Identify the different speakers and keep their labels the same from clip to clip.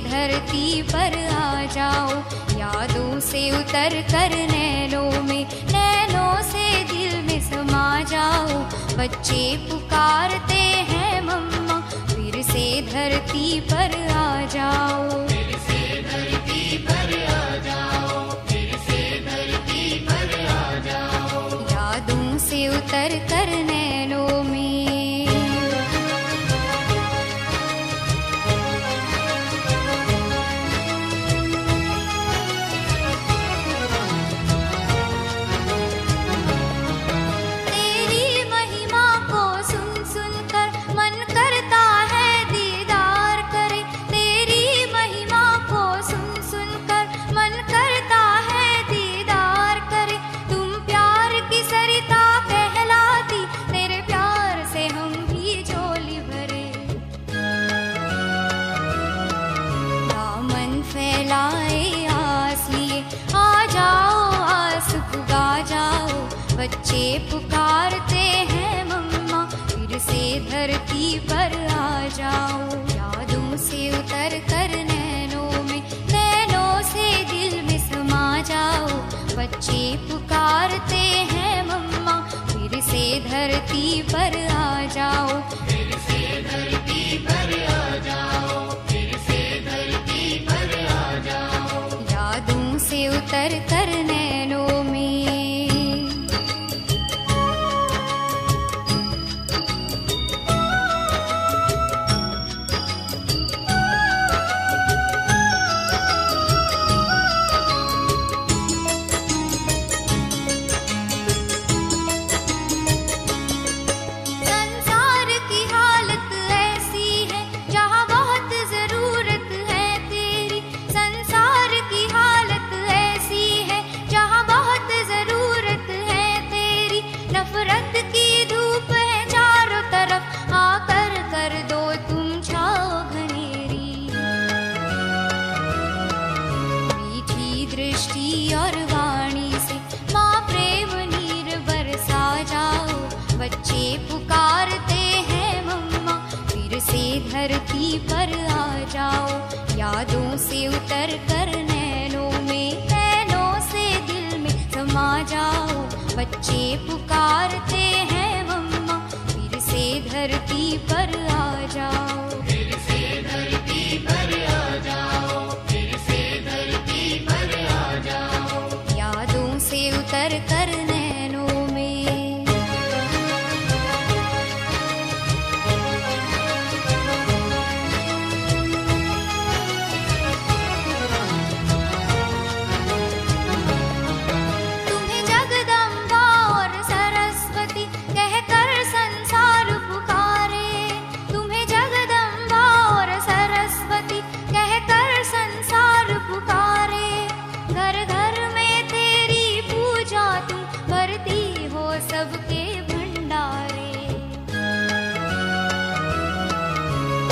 Speaker 1: धरती पर आ जाओ, यादों से उतर कर नैनों में, नैनों से दिल में समा जाओ। बच्चे पुकारते हैं मम्मा, फिर से धरती पर आ जाओ,
Speaker 2: फिर से धरती पर आ जाओ, फिर से धरती पर आ जाओ।
Speaker 1: यादों से उतर कर नैनों में। बच्चे पुकारते हैं मम्मा, फिर से धरती पर आ जाओ, यादों से उतर कर नैनों में, नैनों से दिल में समा जाओ। बच्चे पुकारते हैं मम्मा, फिर से धरती पर आ जाओ,
Speaker 2: फिर से धरती पर आ जाओ, फिर से धरती पर आ जाओ।
Speaker 1: यादों से उतर कर नैनों में। और वाणी से माँ प्रेम नीर बरसा जाओ। बच्चे पुकारते हैं मम्मा, फिर से धरती पर आ जाओ, यादों से उतर कर नैनों में, नैनों से दिल में समा जाओ। बच्चे पुकारते हैं मम्मा, फिर से धरती पर आ जाओ,
Speaker 2: फिर से धरती पर आ जाओ, फिर से धरती पर आ जाओ।
Speaker 1: यादों से उतर कर नैनों में। तुम्हें जगदम्बा और सरस्वती कहकर संसार पुकारे, तुम्हें जगदम्बा और सरस्वती कहकर संसार पुकारे। घर घर में तेरी पूजा तुम भरती हो सबके भंडारे।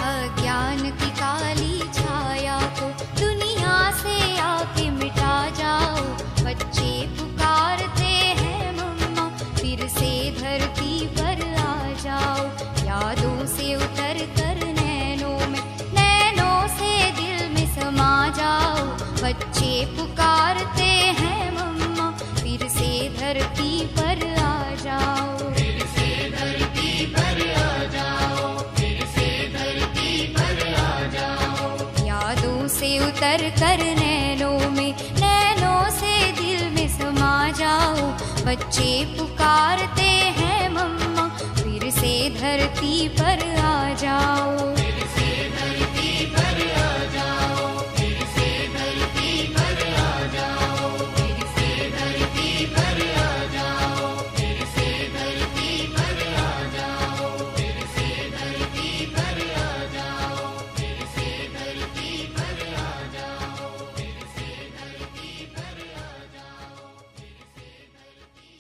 Speaker 1: अज्ञान की काली छाया को दुनिया से आके मिटा जाओ। बच्चे पुकारते हैं मम्मा, फिर से धरती पर आ जाओ, यादों से उतर कर नैनों में, नैनों से दिल में समा जाओ। बच्चे पुकारते हैं मम्मा, फिर से धरती पर आ जाओ,
Speaker 2: फिर से धरती पर आ जाओ, फिर से धरती पर आ जाओ।
Speaker 1: यादों से उतर कर नैनों में, नैनों से दिल में समा जाओ। बच्चे पुकारते हैं मम्मा, फिर से धरती पर आ जाओ,
Speaker 2: फिर से धरती पर आ जाओ, फिर से धरती पर आ जाओ, फिर से धरती पर आ जाओ, फिर से धरती पर आ जाओ, फिर से धरती पर आ जाओ, फिर से धरती पर आ जाओ, फिर से धरती पर आ जाओ, फिर से धरती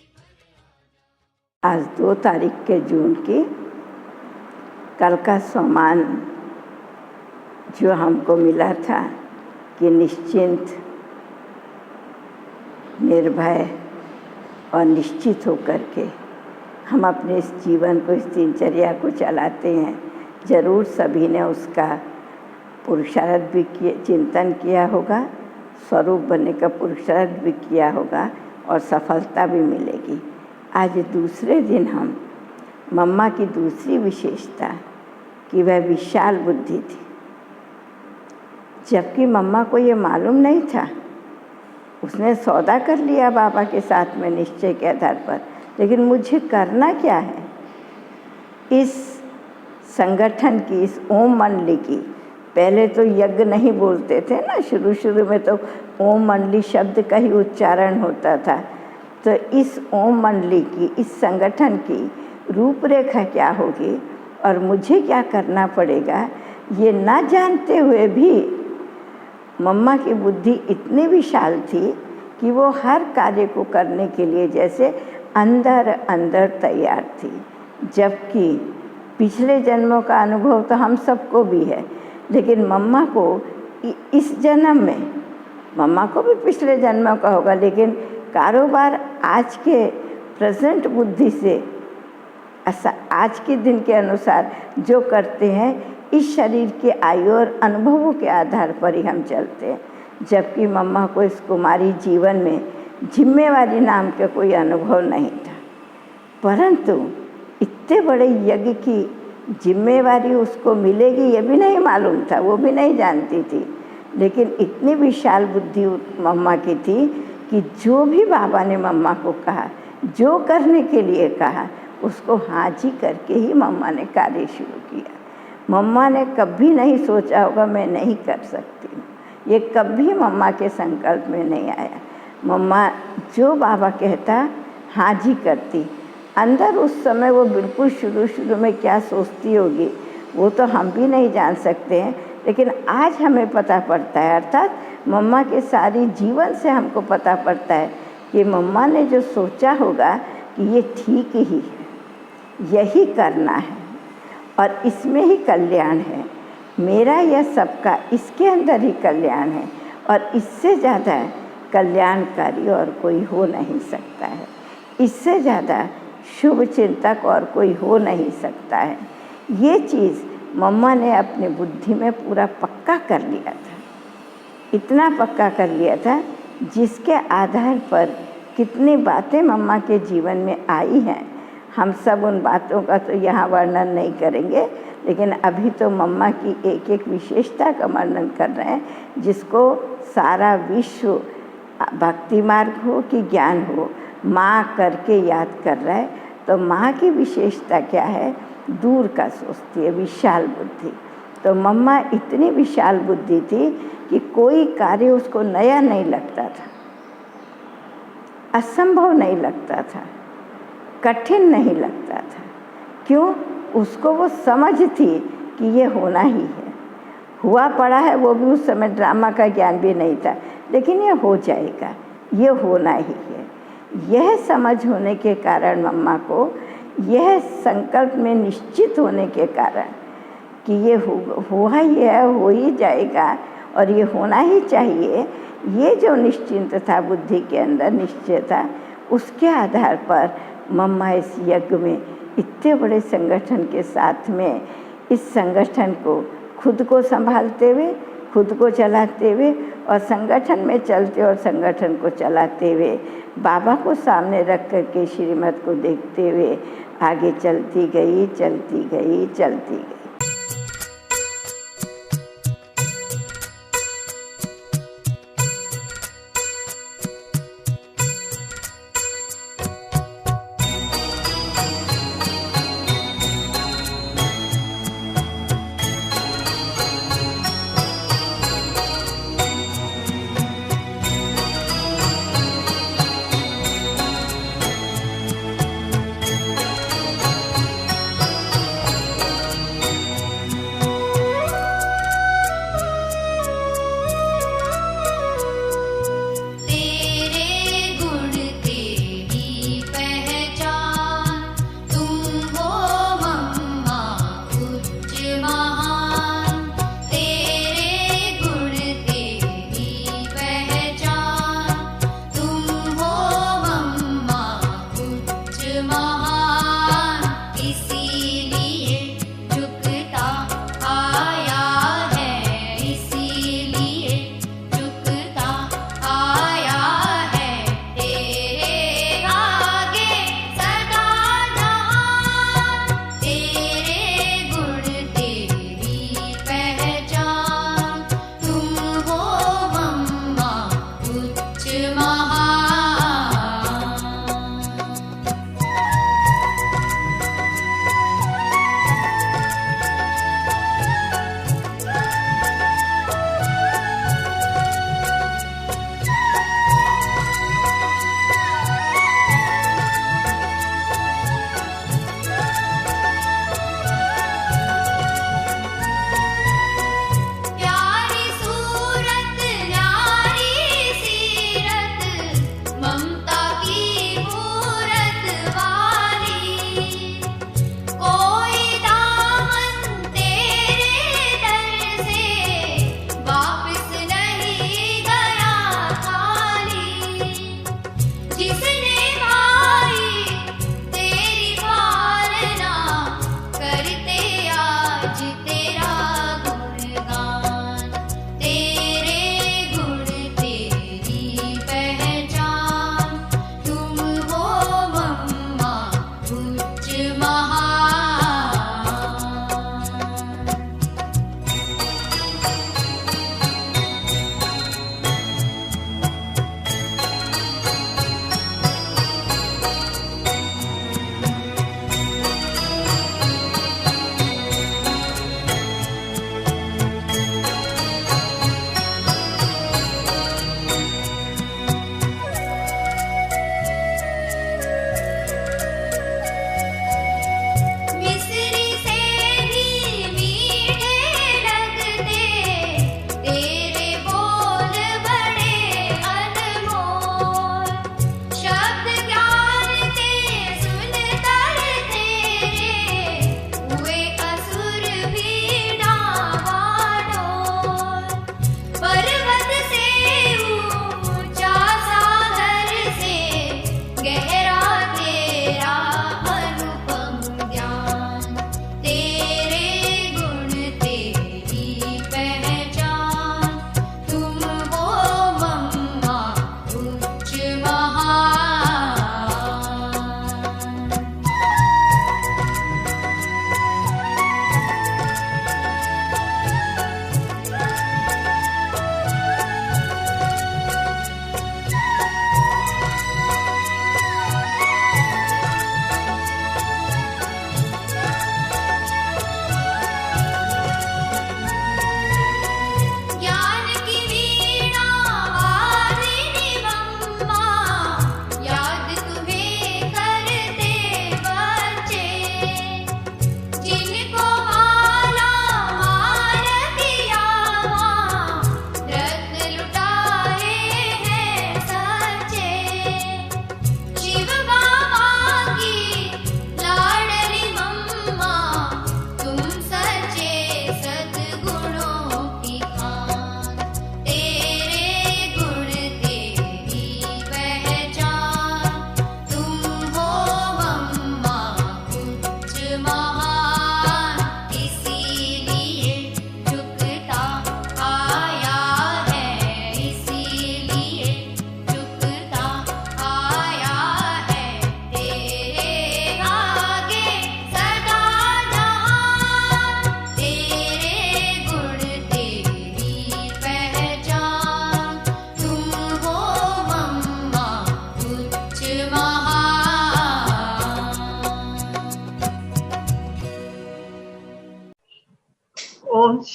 Speaker 2: पर।
Speaker 3: आज 2 तारीख के जून की कल का सम्मान जो हमको मिला था कि निश्चिंत, निर्भय और निश्चित होकर के हम अपने इस जीवन को, इस दिनचर्या को चलाते हैं। ज़रूर सभी ने उसका पुरुषार्थ भी किए, चिंतन किया होगा, स्वरूप बनने का पुरुषार्थ भी किया होगा और सफलता भी मिलेगी। आज दूसरे दिन हम मम्मा की दूसरी विशेषता कि वह विशाल बुद्धि थी, जबकि मम्मा को ये मालूम नहीं था। उसने सौदा कर लिया बाबा के साथ में निश्चय के आधार पर, लेकिन मुझे करना क्या है? इस संगठन की, इस ओम मंडली की, पहले तो यज्ञ नहीं बोलते थे ना, शुरू में तो ओम मंडली शब्द का ही उच्चारण होता था। तो इस ओम मंडली की, इस संगठन की रूपरेखा क्या होगी और मुझे क्या करना पड़ेगा, ये ना जानते हुए भी मम्मा की बुद्धि इतनी विशाल थी कि वो हर कार्य को करने के लिए जैसे अंदर अंदर तैयार थी। जबकि पिछले जन्मों का अनुभव तो हम सबको भी है, लेकिन मम्मा को इस जन्म में, मम्मा को भी पिछले जन्मों का होगा, लेकिन कारोबार आज के प्रेजेंट बुद्धि से, आज के दिन के अनुसार जो करते हैं, इस शरीर के आयु और अनुभवों के आधार पर ही हम चलते हैं। जबकि मम्मा को इस कुमारी जीवन में जिम्मेवारी नाम का कोई अनुभव नहीं था, परंतु इतने बड़े यज्ञ की जिम्मेवारी उसको मिलेगी ये भी नहीं मालूम था, वो भी नहीं जानती थी। लेकिन इतनी विशाल बुद्धि मम्मा की थी कि जो भी बाबा ने मम्मा को कहा, जो करने के लिए कहा, उसको हाँ जी करके ही मम्मा ने कार्य शुरू किया। मम्मा ने कभी नहीं सोचा होगा मैं नहीं कर सकती हूँ, ये कभी मम्मा के संकल्प में नहीं आया। मम्मा जो बाबा कहता हाँ जी करती। अंदर उस समय वो बिल्कुल शुरू में क्या सोचती होगी वो तो हम भी नहीं जान सकते हैं, लेकिन आज हमें पता पड़ता है, अर्थात मम्मा के सारी जीवन से हमको पता पड़ता है कि मम्मा ने जो सोचा होगा कि ये ठीक ही है, यही करना है और इसमें ही कल्याण है, मेरा या सबका, इसके अंदर ही कल्याण है और इससे ज़्यादा कल्याणकारी और कोई हो नहीं सकता है, इससे ज़्यादा शुभ चिंतक और कोई हो नहीं सकता है। ये चीज़ मम्मा ने अपनी बुद्धि में पूरा पक्का कर लिया था, इतना पक्का कर लिया था जिसके आधार पर कितनी बातें मम्मा के जीवन में आई हैं। हम सब उन बातों का तो यहाँ वर्णन नहीं करेंगे, लेकिन अभी तो मम्मा की एक एक विशेषता का वर्णन कर रहे हैं, जिसको सारा विश्व भक्ति मार्ग हो कि ज्ञान हो, माँ करके याद कर रहा है। तो माँ की विशेषता क्या है? दूर का सोचती है, विशाल बुद्धि। तो मम्मा इतनी विशाल बुद्धि थी कि कोई कार्य उसको नया नहीं लगता था, असंभव नहीं लगता था, कठिन नहीं लगता था। क्यों? उसको वो समझ थी कि ये होना ही है, हुआ पड़ा है। वो भी उस समय ड्रामा का ज्ञान भी नहीं था, लेकिन ये हो जाएगा, ये होना ही है। यह समझ होने के कारण मम्मा को, यह संकल्प में निश्चित होने के कारण कि ये हुआ ही है, हो ही जाएगा और ये होना ही चाहिए, ये जो निश्चिंत था, बुद्धि के अंदर निश्चय था, उसके आधार पर मम्मा इस यज्ञ में, इतने बड़े संगठन के साथ में, इस संगठन को खुद को संभालते हुए, खुद को चलाते हुए और संगठन में चलते और संगठन को चलाते हुए, बाबा को सामने रख कर के श्रीमत को देखते हुए आगे चलती गई, चलती गई, चलती गई।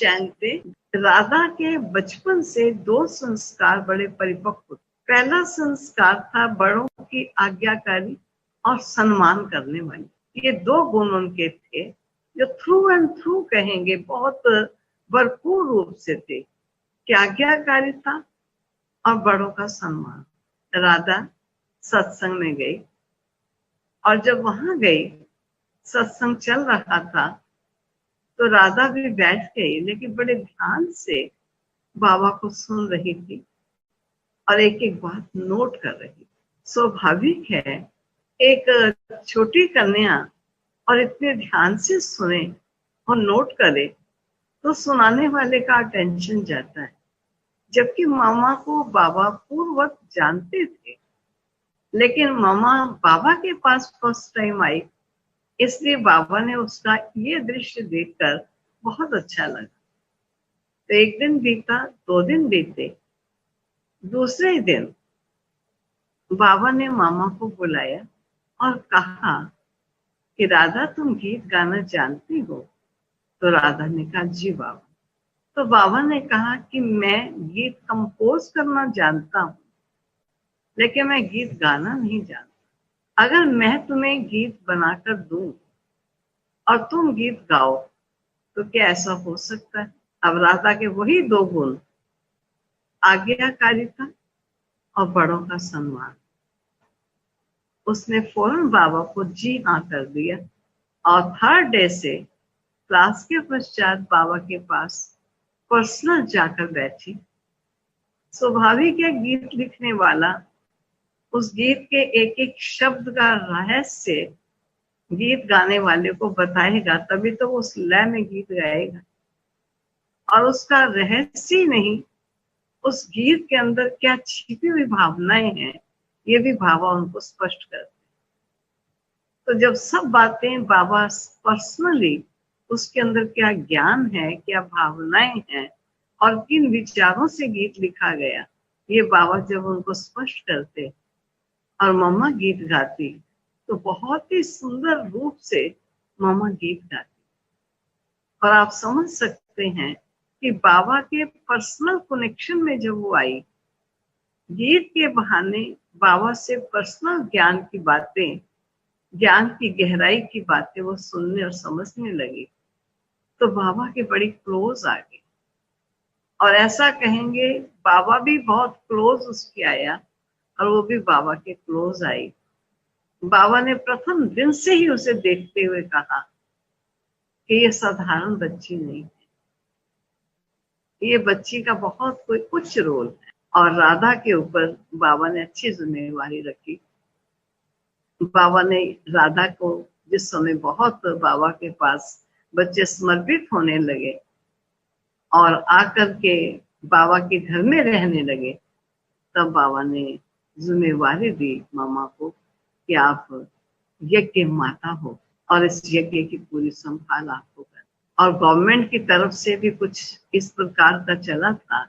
Speaker 4: जानते, राधा के बचपन से दो संस्कार बड़े परिपक्व। पहला संस्कार था बड़ों की आज्ञाकारी और सम्मान करने वाली। ये दो गुण उनके थे जो थ्रू एंड थ्रू कहेंगे बहुत भरपूर रूप से थे कि आज्ञाकारिता और बड़ों का सम्मान। राधा सत्संग में गई और जब वहां गई, सत्संग चल रहा था तो राधा भी बैठ गई, लेकिन बड़े ध्यान से बाबा को सुन रही थी और एक एक बात नोट कर रही। स्वाभाविक है, एक छोटी कन्या और इतने ध्यान से सुने और नोट करे तो सुनाने वाले का अटेंशन जाता है। जबकि मामा को बाबा पूर्ववत जानते थे, लेकिन मामा बाबा के पास फर्स्ट टाइम आई, इसलिए बाबा ने उसका ये दृश्य देखकर बहुत अच्छा लगा। तो एक दिन बीता, 2 दिन बीते, दूसरे दिन बाबा ने मामा को बुलाया और कहा कि राधा तुम गीत गाना जानती हो? तो राधा ने कहा जी बाबा। तो बाबा ने कहा कि मैं गीत कंपोज करना जानता हूँ, लेकिन मैं गीत गाना नहीं जानता। अगर मैं तुम्हें गीत बनाकर दूं और तुम गीत गाओ तो क्या ऐसा हो सकता है? अब राधा के वही 2 गुण, आज्ञाकारिता और बड़ों का सम्मान, उसने फौरन बाबा को जी हाँ कर दिया और 3rd डे से क्लास के पश्चात बाबा के पास पर्सनल जाकर बैठी। स्वाभाविक है, गीत लिखने वाला उस गीत के एक एक शब्द का रहस्य गीत गाने वाले को बताएगा, तभी तो वो उस लय में गीत गाएगा। और उसका रहस्य ही नहीं, उस गीत के अंदर क्या छिपी हुई भावनाएं हैं, ये भी बाबा उनको स्पष्ट करते। तो जब सब बातें बाबा पर्सनली, उसके अंदर क्या ज्ञान है, क्या भावनाएं हैं और किन विचारों से गीत लिखा गया, ये बाबा जब उनको स्पष्ट करते और मम्मा गीत गाती तो बहुत ही सुंदर रूप से मम्मा गीत गाती। और आप समझ सकते हैं कि बाबा के पर्सनल कनेक्शन में जब वो आई, गीत के बहाने बाबा से पर्सनल ज्ञान की बातें, ज्ञान की गहराई की बातें वो सुनने और समझने लगी, तो बाबा के बड़ी क्लोज आ गई। और ऐसा कहेंगे बाबा भी बहुत क्लोज उसके आया और वो भी बाबा के क्लोज आई। बाबा ने प्रथम दिन से ही उसे देखते हुए कहा कि ये साधारण बच्ची नहीं है, ये बच्ची का बहुत कोई उच्च रोल है। और राधा के ऊपर बाबा ने अच्छी जिम्मेवारी रखी। बाबा ने राधा को जिस समय बहुत बाबा के पास बच्चे समर्पित होने लगे और आकर के बाबा के घर में रहने लगे, तब बाबा ने जिम्मेवारी दी मामा को कि आप यज्ञ माता हो और इस यज्ञ की पूरी संभाल आपको कर। और गवर्नमेंट की तरफ से भी कुछ इस प्रकार का चला था,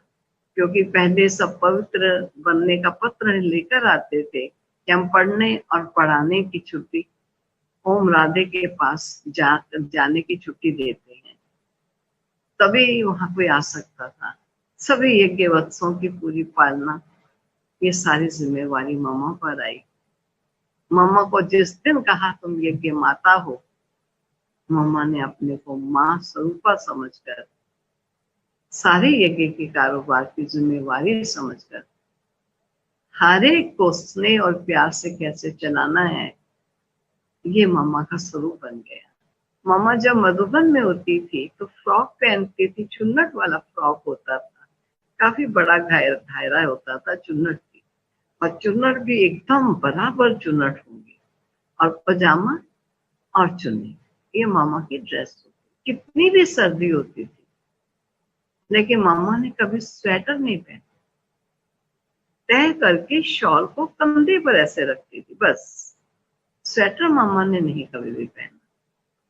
Speaker 4: क्योंकि पहले सब पवित्र बनने का पत्र लेकर आते थे कि हम पढ़ने और पढ़ाने की छुट्टी ओम राधे के पास जाने की छुट्टी देते हैं, तभी वहां कोई आ सकता था। सभी यज्ञ वत्सों की पूरी पालना, ये सारी जिम्मेवारी मामा पर आई। मामा को जिस दिन कहा तुम यज्ञ माता हो, मामा ने अपने को माँ स्वरूपा समझकर, सारे यज्ञ के कारोबार की जिम्मेवारी समझकर, हर एक को स्नेह और प्यार से कैसे चलाना है, ये मामा का स्वरूप बन गया। मामा जब मधुबन में होती थी तो फ्रॉक पहनती थी, चुन्नट वाला फ्रॉक होता था, काफी बड़ा घायरा होता था चुन्नट की, और चुन्नट भी एकदम बराबर चुन्नट होंगी, और पजामा और चुन्नी, ये मामा की ड्रेस होती। कितनी भी सर्दी होती थी, लेकिन मामा ने कभी स्वेटर नहीं पहना, तय करके शॉल को कंधे पर ऐसे रखती थी, बस। स्वेटर मामा ने नहीं कभी भी पहना,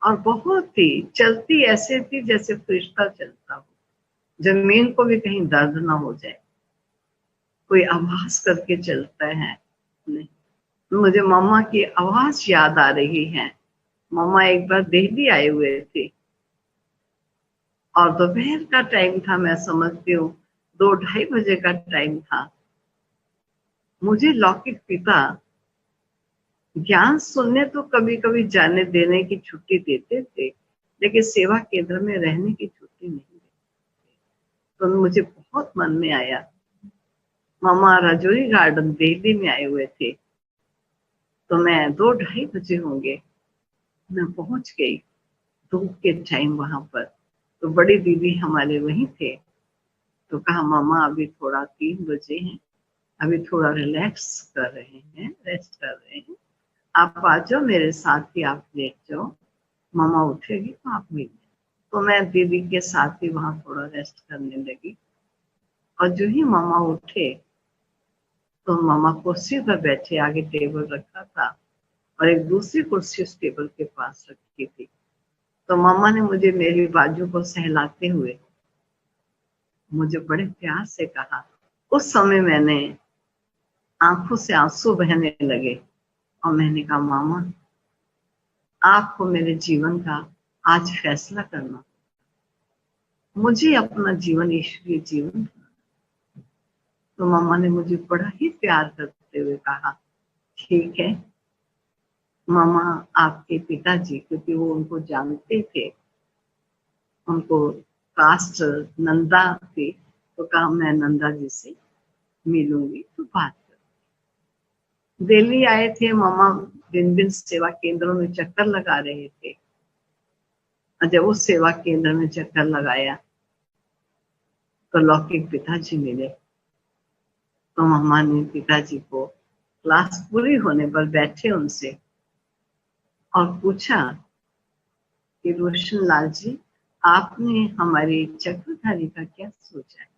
Speaker 4: और बहुत ही चलती ऐसे थी जैसे फरिश्ता चलता हो, जमीन को भी कहीं दर्द ना हो जाए, कोई आवाज करके चलता है नहीं। मुझे मामा की आवाज याद आ रही है। मामा एक बार दिल्ली आए हुए थे और दोपहर का टाइम था, मैं समझती हूँ 2-2:30 बजे का टाइम था। मुझे लौकिक पिता ज्ञान सुनने तो कभी कभी जाने देने की छुट्टी देते थे, लेकिन सेवा केंद्र में रहने की छुट्टी नहीं देते। तो मुझे बहुत मन में आया। मामा राजौरी गार्डन दिल्ली में आए हुए थे, तो मैं 2-2:30 बजे होंगे, मैं पहुंच गई धूप के टाइम वहां पर। तो बड़ी दीदी हमारे वहीं थे, तो कहा मामा अभी थोड़ा 3 बजे हैं, अभी थोड़ा रिलैक्स कर रहे हैं, रेस्ट कर रहे हैं, आप आ जाओ मेरे साथ ही, आप लेट जाओ, मामा उठेगी तो आप मिल जाओ। तो मैं दीदी के साथ ही वहां थोड़ा रेस्ट करने लगी। और जो ही मामा उठे तो मामा कुर्सी पर बैठे, आगे टेबल रखा था और एक दूसरी कुर्सी उस टेबल के पास रखी थी। तो मामा ने मुझे मेरी बाजू को सहलाते हुए मुझे बड़े प्यार से कहा। उस समय मैंने आंखों से आंसू बहने लगे और मैंने कहा मामा, आपको मेरे जीवन का आज फैसला करना, मुझे अपना जीवन ईश्वरीय जीवन। तो मामा ने मुझे बड़ा ही प्यार करते हुए कहा, ठीक है मामा, आपके पिताजी, क्योंकि वो उनको जानते थे, उनको कास्ट नंदा थी, तो कहा मैं नंदा जी से मिलूंगी तो बात कर। दिल्ली आए थे मामा, दिन दिन सेवा केंद्रों में चक्कर लगा रहे थे। और जब उस सेवा केंद्र में चक्कर लगाया तो लौकिक पिताजी मिले। तो मामा ने पिताजी को क्लास पूरी होने पर बैठे उनसे और पूछा कि रोशन लाल जी, आपने हमारी चक्रधारी का क्या सोचा है?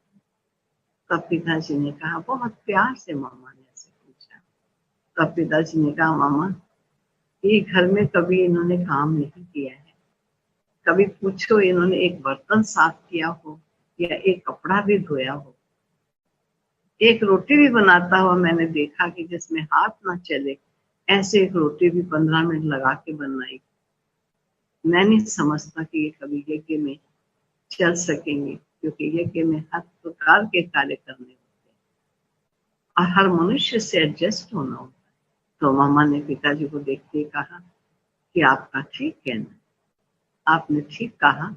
Speaker 4: तब पिताजी ने कहा, बहुत प्यार से मामा ने ऐसे पूछा। तब पिताजी ने कहा, मामा ये घर में कभी इन्होंने काम नहीं किया है, कभी पूछो इन्होंने एक बर्तन साफ किया हो या एक कपड़ा भी धोया हो। एक रोटी भी बनाता हुआ मैंने देखा कि जिसमें हाथ ना चले, ऐसे एक रोटी भी 15 मिनट लगा के बनाई। मैं नहीं समझता कि ये कभी यज्ञ में चल सकेंगे, क्योंकि यज्ञ में हर प्रकार के कार्य करने होते हैं और हर मनुष्य से एडजस्ट होना होता है। तो मामा ने पिताजी को देखते ही कहा कि आपका ठीक कहना, आपने ठीक कहा।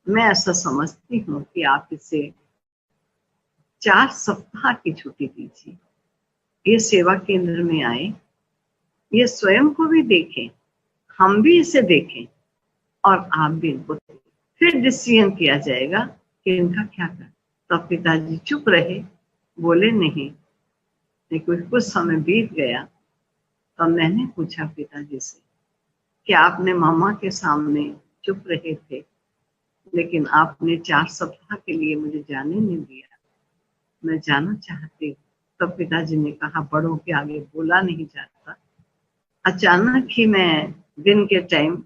Speaker 4: मैं ऐसा समझती हूँ कि आप इसे 4 सप्ताह की छुट्टी दीजिए, ये सेवा केंद्र में आए, ये स्वयं को भी देखें, हम भी इसे देखें और आप भी इनको देखें, फिर डिसीजन किया जाएगा कि इनका क्या करना। तब पिताजी चुप रहे, बोले नहीं। लेकिन कुछ समय बीत गया तब मैंने पूछा पिताजी से कि आपने मामा के सामने चुप रहे थे, लेकिन आपने 4 सप्ताह के लिए मुझे जाने नहीं दिया, मैं जाना चाहती हूँ। तब पिताजी ने कहा, बड़ों के आगे बोला नहीं जाता। अचानक ही मैं दिन के टाइम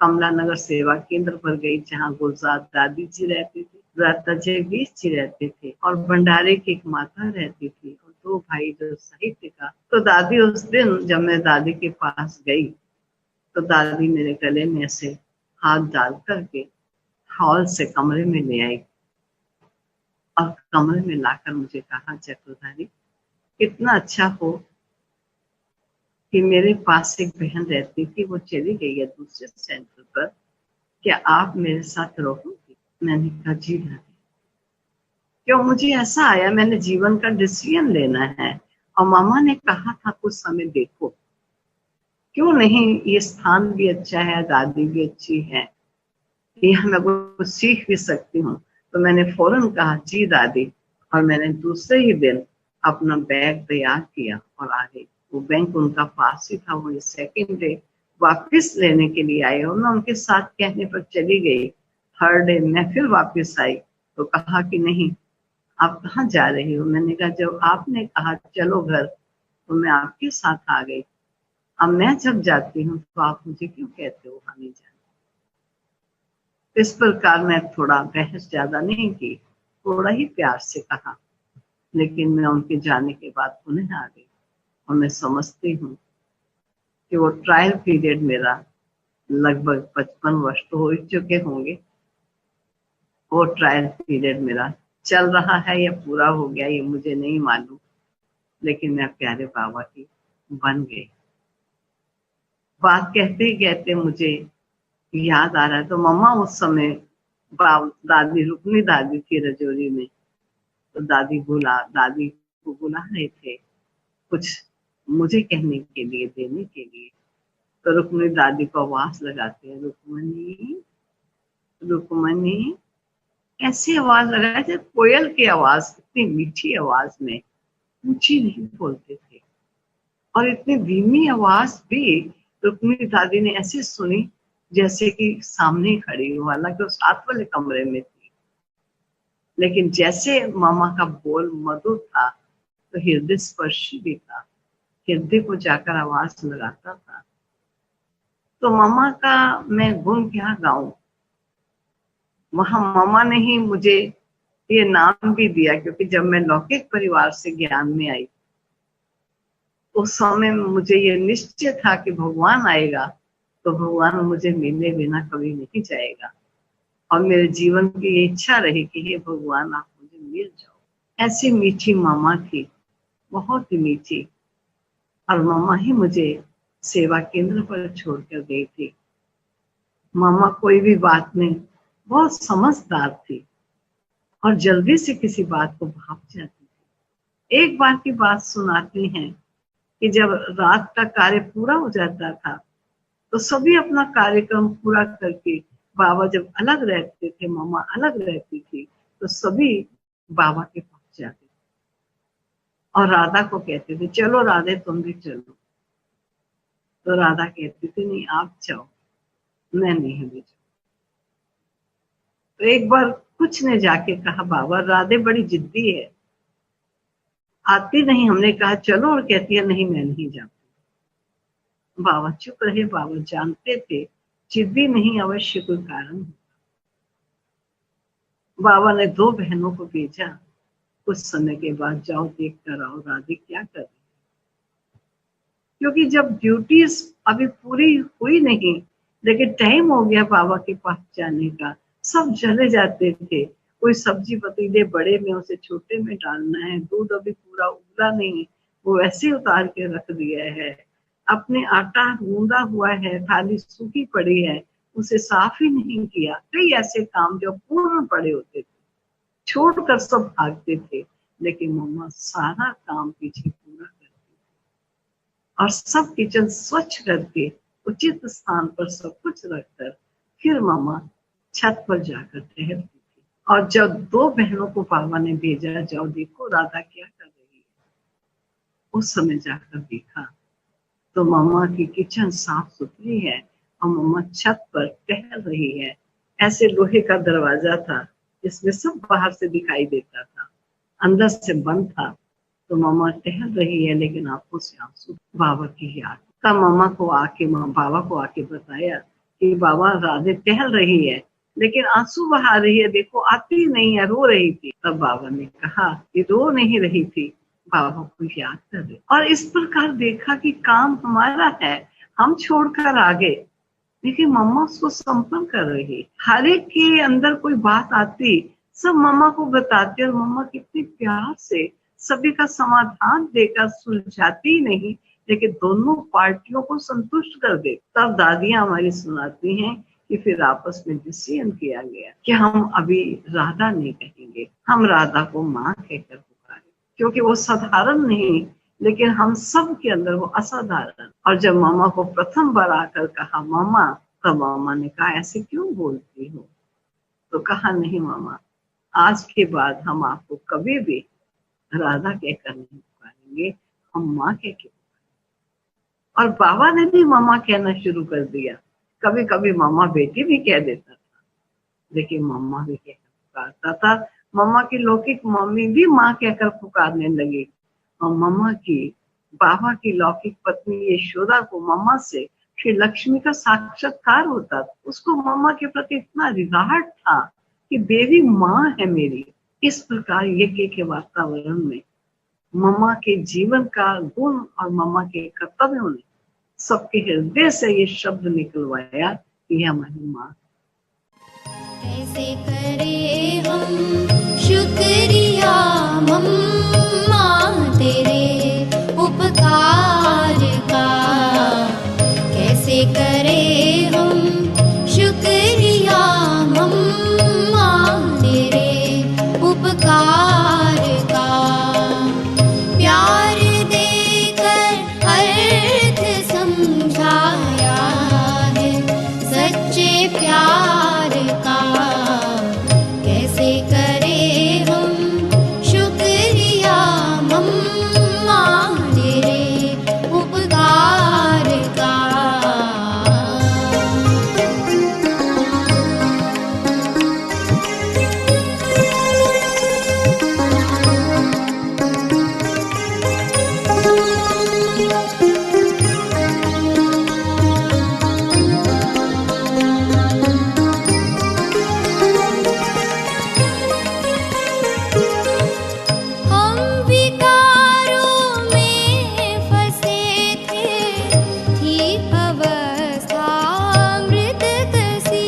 Speaker 4: कमला नगर सेवा केंद्र पर गई, जहाँ गुलजार दादी जी रहती थी, राता जगदीश जी रहते थे और भंडारे की एक माता रहती थी और 2 भाई जो साहित्य का। तो दादी उस दिन जब मैं दादी के पास गई तो दादी मेरे गले में ऐसे हाथ डाल करके हॉल से कमरे में ले आई और कमरे में लाकर मुझे कहा, चक्रधारी कितना अच्छा हो कि मेरे पास एक बहन रहती थी, वो चली गई है दूसरे सेंटर पर, क्या आप मेरे साथ रहोगी? मैंने कहा, जी दादी। क्यों? मुझे ऐसा आया, मैंने जीवन का डिसीजन लेना है और मामा ने कहा था कुछ समय देखो, क्यों नहीं, ये स्थान भी अच्छा है, दादी भी अच्छी है, यहाँ मैं कुछ सीख भी सकती हूँ। तो मैंने फौरन कहा, जी दादी, और मैंने दूसरे ही दिन अपना बैग तैयार किया और आ गई। वो बैंक उनका पास ही था, वो सेकेंड डे वापस लेने के लिए आए और मैं उनके साथ कहने पर चली गई। थर्ड डे मैं फिर वापस आई तो कहा कि नहीं, आप कहाँ जा रही हो? मैंने कहा, जब आपने कहा चलो घर तो मैं आपके साथ आ गई, अब मैं जब जाती हूँ तो आप मुझे क्यों कहते हो वहां नहीं जाना? इस प्रकार मैं थोड़ा बहस ज्यादा नहीं की, थोड़ा ही प्यार से कहा, लेकिन मैं उनके जाने के बाद पुनः आ गई और मैं समझती हूँ कि वो ट्रायल पीरियड मेरा लगभग 55 वर्ष तो हो चुके होंगे, वो ट्रायल पीरियड मेरा चल रहा है या पूरा हो गया ये मुझे नहीं मालूम, लेकिन मैं प्यारे बाबा की बन गई। बात कहते ही कहते मुझे याद आ रहा है, तो मम्मा उस समय दादी रुकनी दादी थी रजौरी में, तो दादी को बुला रहे थे कुछ मुझे कहने के लिए, देने के लिए। तो रुक्मणी दादी को आवाज लगाते हैं, रुक्मणी रुक्मणी, ऐसी आवाज लगाए थे कोयल की आवाज, इतनी मीठी आवाज में, ऊंची नहीं बोलते थे। और इतनी धीमी आवाज भी रुक्मणी दादी ने ऐसे सुनी जैसे कि सामने खड़ी हो, हालांकि वो साथ वाले कमरे में थी। लेकिन जैसे मामा का बोल मधुर था तो हृदय स्पर्शी भी था, हृदय को जाकर आवाज लगाता था। तो मामा का मैं गुण क्या गाऊं, वहां मामा ने ही मुझे ये नाम भी दिया, क्योंकि जब मैं लौकिक परिवार से ज्ञान में आई उस समय मुझे ये निश्चय था कि भगवान आएगा तो भगवान मुझे मिले बिना कभी नहीं जाएगा। और मेरे जीवन की ये इच्छा रही कि हे भगवान आप मुझे मिल जाओ। ऐसी मीठी मामा थी, बहुत ही मीठी। और मामा ही मुझे सेवा केंद्र पर छोड़कर गई थी। मामा कोई भी बात में बहुत समझदार थी और जल्दी से किसी बात को भाप जाती थी। एक बार की बात सुनाती हैं कि जब रात का कार्य पूरा हो जाता था तो सभी अपना कार्यक्रम पूरा करके, बाबा जब अलग रहते थे, मामा अलग रहती थी, तो सभी बाबा के पास जाते थे और राधा को कहते थे चलो राधे तुम भी चलो। तो राधा कहती थी नहीं आप जाओ, मैं नहीं भी जाऊँ। तो एक बार कुछ ने जाके कहा बाबा राधे बड़ी जिद्दी है, आती नहीं। हमने कहा चलो, और कहती है नहीं मैं नहीं जाती। बाबा चुप रहे। बाबा जानते थे जिद्दी नहीं, अवश्य कोई कारण होगा। बाबा ने 2 बहनों को भेजा, कुछ समय के बाद जाओ देख कर आओ राधे क्या कर रही है। क्योंकि जब ड्यूटीज अभी पूरी हुई नहीं, लेकिन टाइम हो गया बाबा के पास जाने का, सब चले जाते थे। कोई सब्जी पतीले बड़े में उसे छोटे में डालना है, दूध अभी पूरा उबला नहीं वो वैसे उतार के रख दिया है, अपने आटा गूंदा हुआ है, थाली सूखी पड़ी है उसे साफ ही नहीं किया। कई ऐसे काम जो पूर्ण पड़े होते थे, छोड़कर सब भागते थे, लेकिन मम्मा सारा काम पीछे पूरा करती थी और सब किचन स्वच्छ करके उचित स्थान पर सब कुछ रखकर फिर मम्मा छत पर जाकर टहलती थी। और जब 2 बहनों को बाबा ने भेजा जाओ देखो राधा क्या कर रही है, उस समय जाकर देखा तो मम्मा की किचन साफ सुथरी है और मम्मा छत पर टहल रही है। ऐसे लोहे का दरवाजा था जिसमें सब बाहर से दिखाई देता था, अंदर से बंद था। तो मम्मा टहल रही है लेकिन आंखों से आंसू, बाबा की याद का। मम्मा को आके बाबा को आके बताया कि बाबा राधे टहल रही है लेकिन आंसू बहा रही है, देखो आती नहीं है, रो रही थी। तब बाबा ने कहा कि रो नहीं रही थी, बाबा को याद कर रहे। और इस प्रकार देखा कि काम हमारा है, हम छोड़कर आ गए, लेकिन मम्मा उसको संपन्न कर रही। हर एक के अंदर कोई बात आती, सब मम्मा को बताती और मम्मा कितने प्यार से सभी का समाधान देकर सुलझाती नहीं, लेकिन दोनों पार्टियों को संतुष्ट कर दे। तब दादियां हमारी सुनाती हैं कि फिर आपस में डिसीजन किया गया कि हम अभी राधा नहीं कहेंगे, हम राधा को माँ कहकर पुकारें, क्योंकि वो साधारण नहीं लेकिन हम सब के अंदर वो असाधारण। और जब मामा को प्रथम बार आकर कहा मामा, तब मामा ने कहा ऐसे क्यों बोलती हो? तो कहा नहीं मामा, आज के बाद हम आपको कभी भी राधा कहकर नहीं पुकारेंगे, हम माँ कह के पुकारेंगे। और बाबा ने भी मामा कहना शुरू कर दिया। कभी कभी मामा बेटी भी कह देता था, लेकिन मामा भी कहकर पुकारता था। मामा की लौकिक मम्मी भी माँ कहकर पुकारने लगी और मामा की बाबा की लौकिक पत्नी यशोदा को मामा से श्री लक्ष्मी का साक्षात्कार होता था। उसको मामा के प्रति इतना रिगार्ड था कि देवी माँ है मेरी। इस प्रकार यज्ञ के वातावरण में मामा के जीवन का गुण और मामा के कर्तव्यों ने सबके हृदय से ये शब्द निकलवाया कि हमारी माँ।
Speaker 1: कैसे करे शुक्रिया मम्मा तेरे उपकार का, कैसे करे हम शुक्रिया मम्मा तेरे उपकार का। प्यार देकर अर्थ समझाया है सच्चे प्यार का, कैसे करे हम शुक्रिया मम्मा तेरे उपकार का। हम विकारों में फंसे थे, थी अवस्था मृतक सी।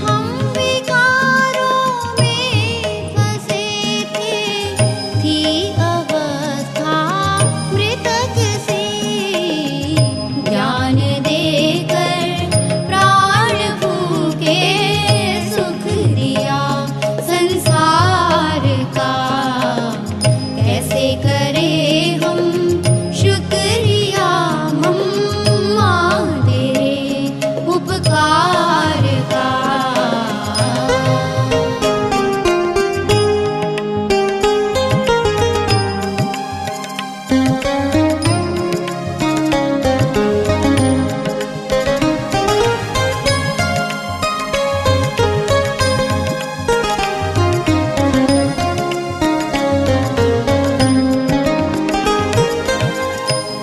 Speaker 1: हम विकारों में फंसे थे, थी अवस्था मृतक सी। ज्ञान देकर प्राण फूके सुख दिया संसार का, कैसे करे हम शुक्रिया मम्मा तेरे उपकार का।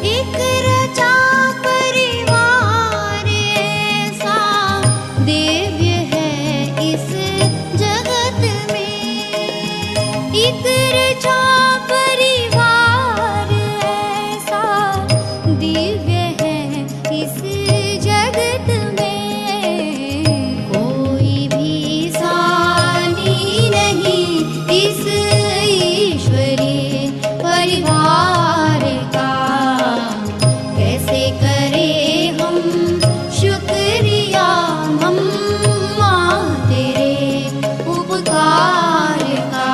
Speaker 1: एक रचा परिवार ऐसा दिव्य है इस जगत में। एक रचा परिवार ऐसा दिव्य है इस जगत में। कोई भी सानी नहीं इस ईश्वरीय परिवार का, कैसे करे हम शुक्रिया मम्मा तेरे उपकार का।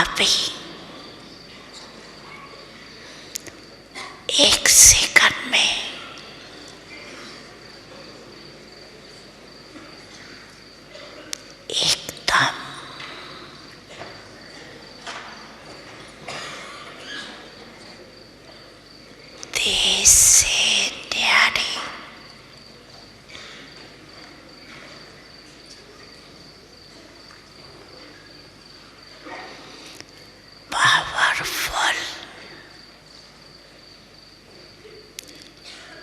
Speaker 5: अभी 1 सेकंड में एकदम देश से न्यारी पावरफुल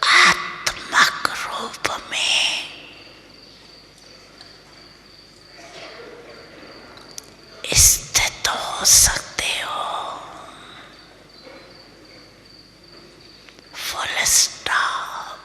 Speaker 5: आत्मक रूप में स्थित हो सकते हो। Full stop.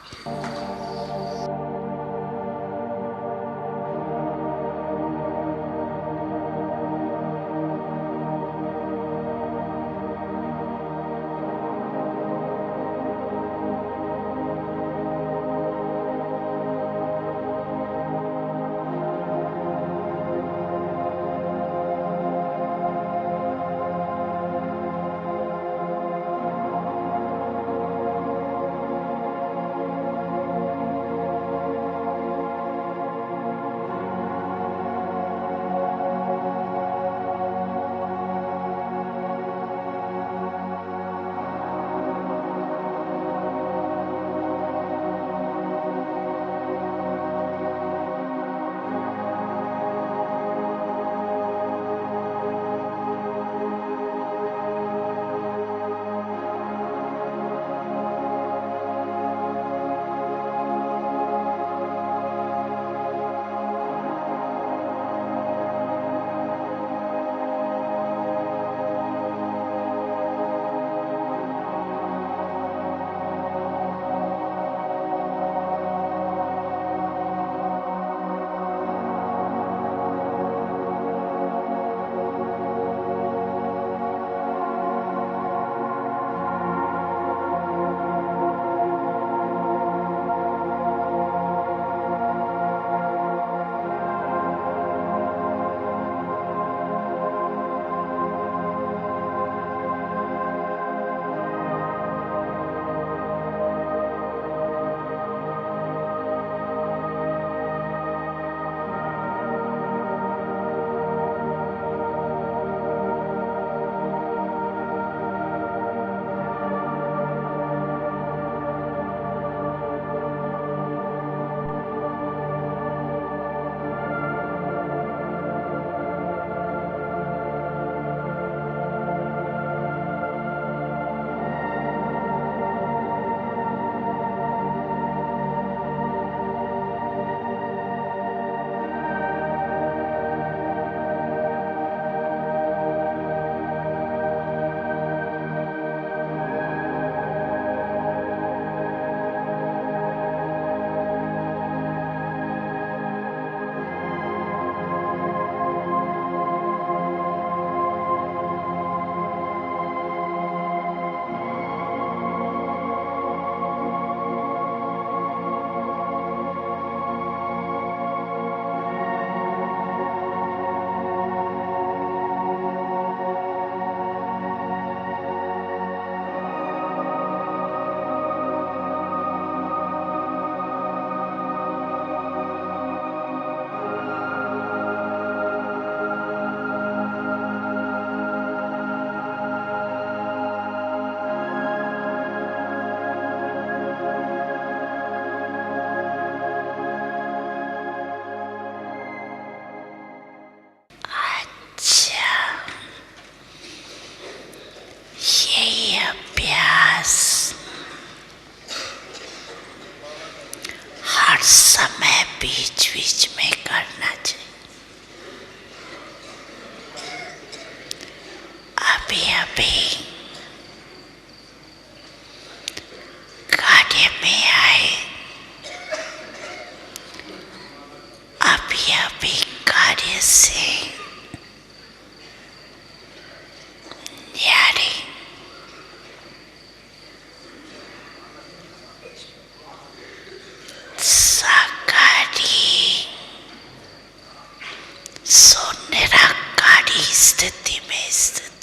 Speaker 5: समय बीच बीच में करना चाहिए। अभी अभी कार्य में आए, अभी अभी कार्य से न्यारी सो निराकारी स्थिति में स्थित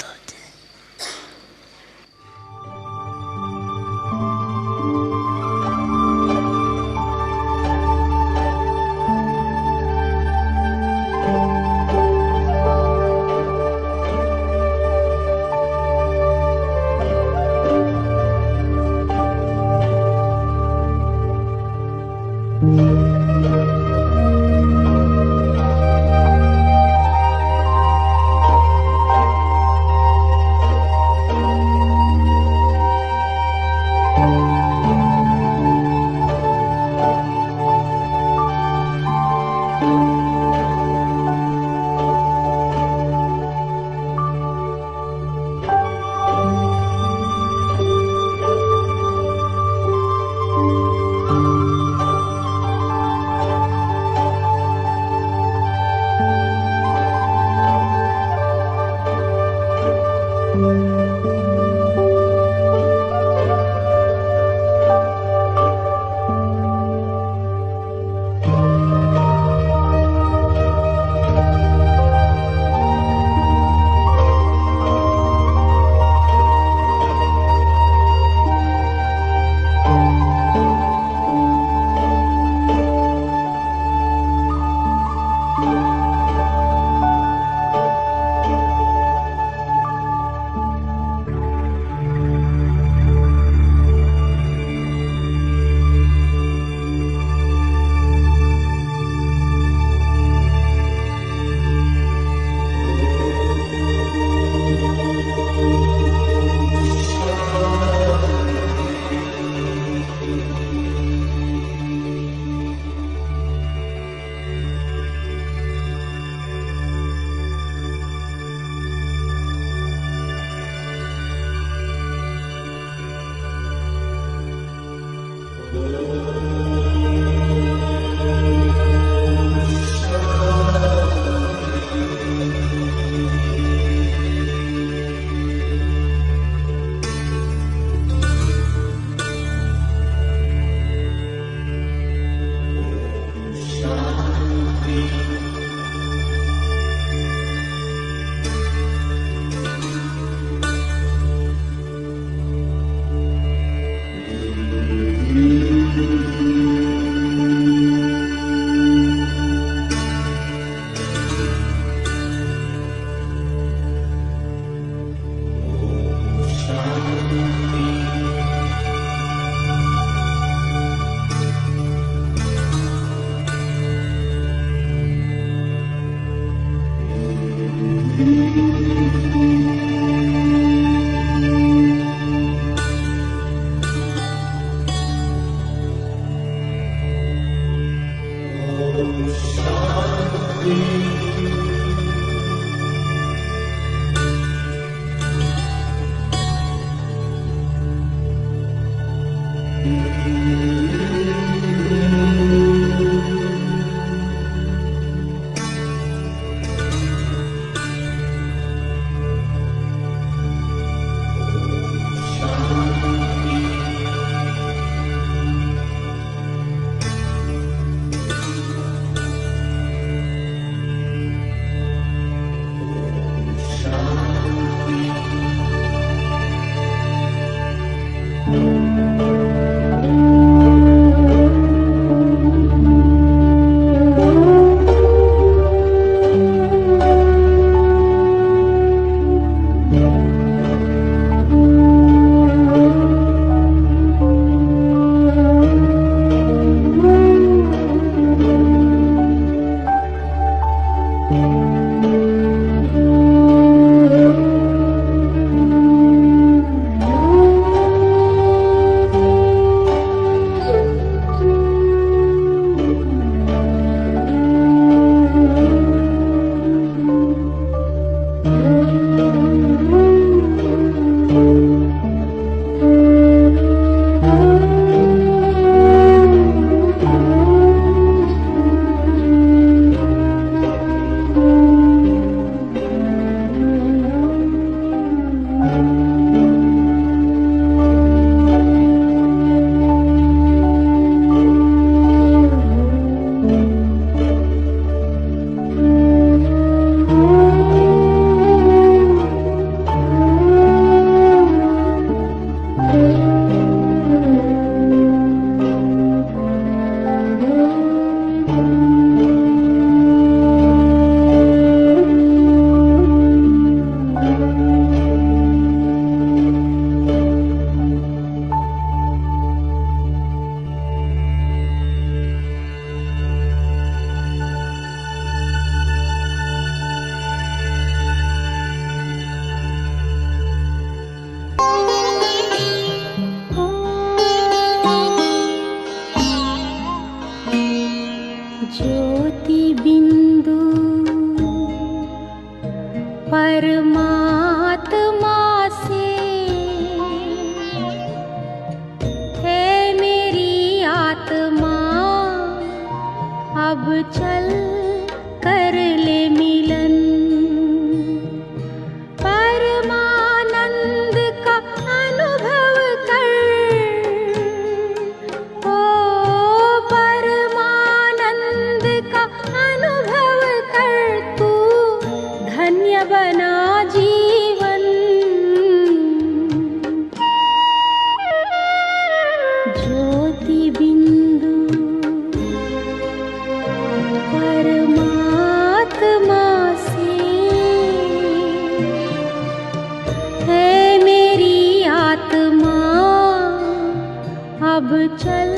Speaker 6: चल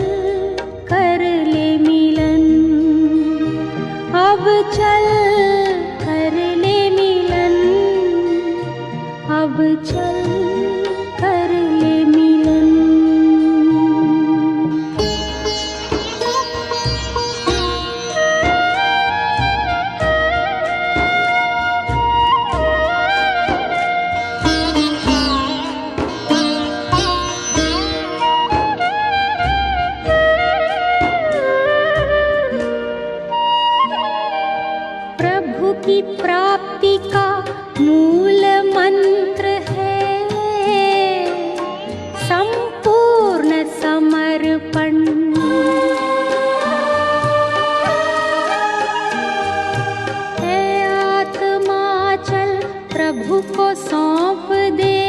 Speaker 6: कर ले मिलन, अब चल कर ले मिलन, अब चल कर ले मिलन। प्रभु की प्राप्ति का मूल मंत्र है संपूर्ण समर्पण। है आत्मा चल प्रभु को सौंप दे,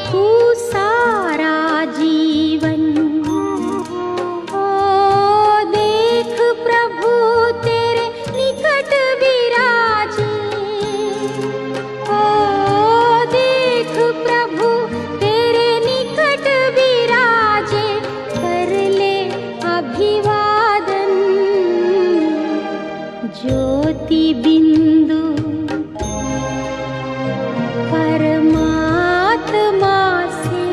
Speaker 6: तू सारा जीवन। ओ देख प्रभु तेरे निकट विराजे, ओ देख प्रभु तेरे निकट विराजे, कर ले अभिवादन। ज्योति बिंदु परमात्मा से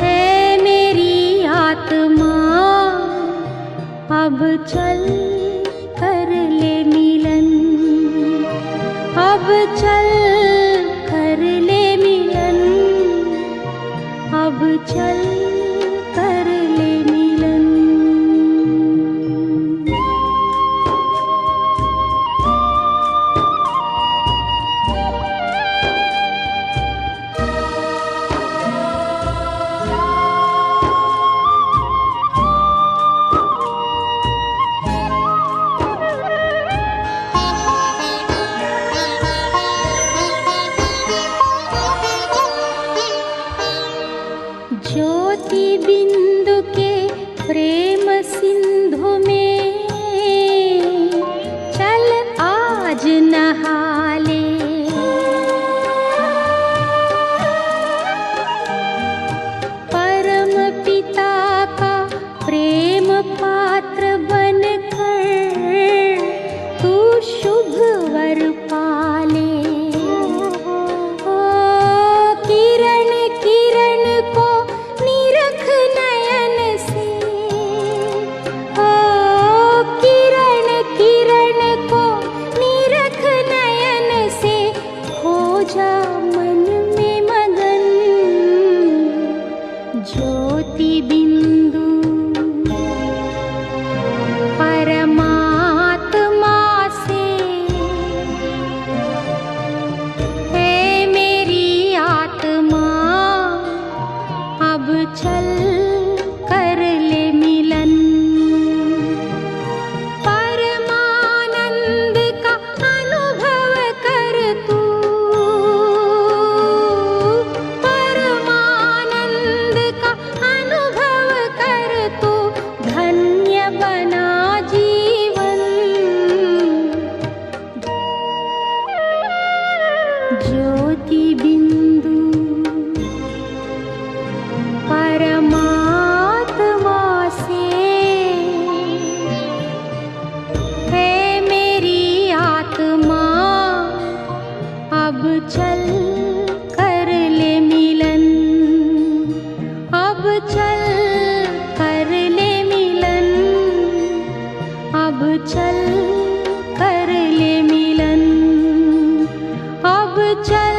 Speaker 6: है मेरी आत्मा, अब चल कर ले मिलन, अब चल कर ले मिलन, अब चल कर ले मिलन। ज्योति बिंदु के प्रेम सिंधु में चल आज नहा ले। परम पिता का प्रेम पात्र बनकर तू शुभ वर पाले। ओ किरण किरण को निरख नयन से, ओ किरण किरण को निरख नयन से, हो जा मन में मगन। ज्योति बिंदु परमात्मा से है मेरी आत्मा, अब चल कर ले मिलन। परमानंद का अनुभव कर तू, परमानंद का अनुभव कर तू, धन्य बना जीवन। ज्योति बिंदु परमात्मा से है मेरी आत्मा, अब चल कर ले मिलन, अब चल कर ले मिलन, अब चल कर ले मिलन, अब चल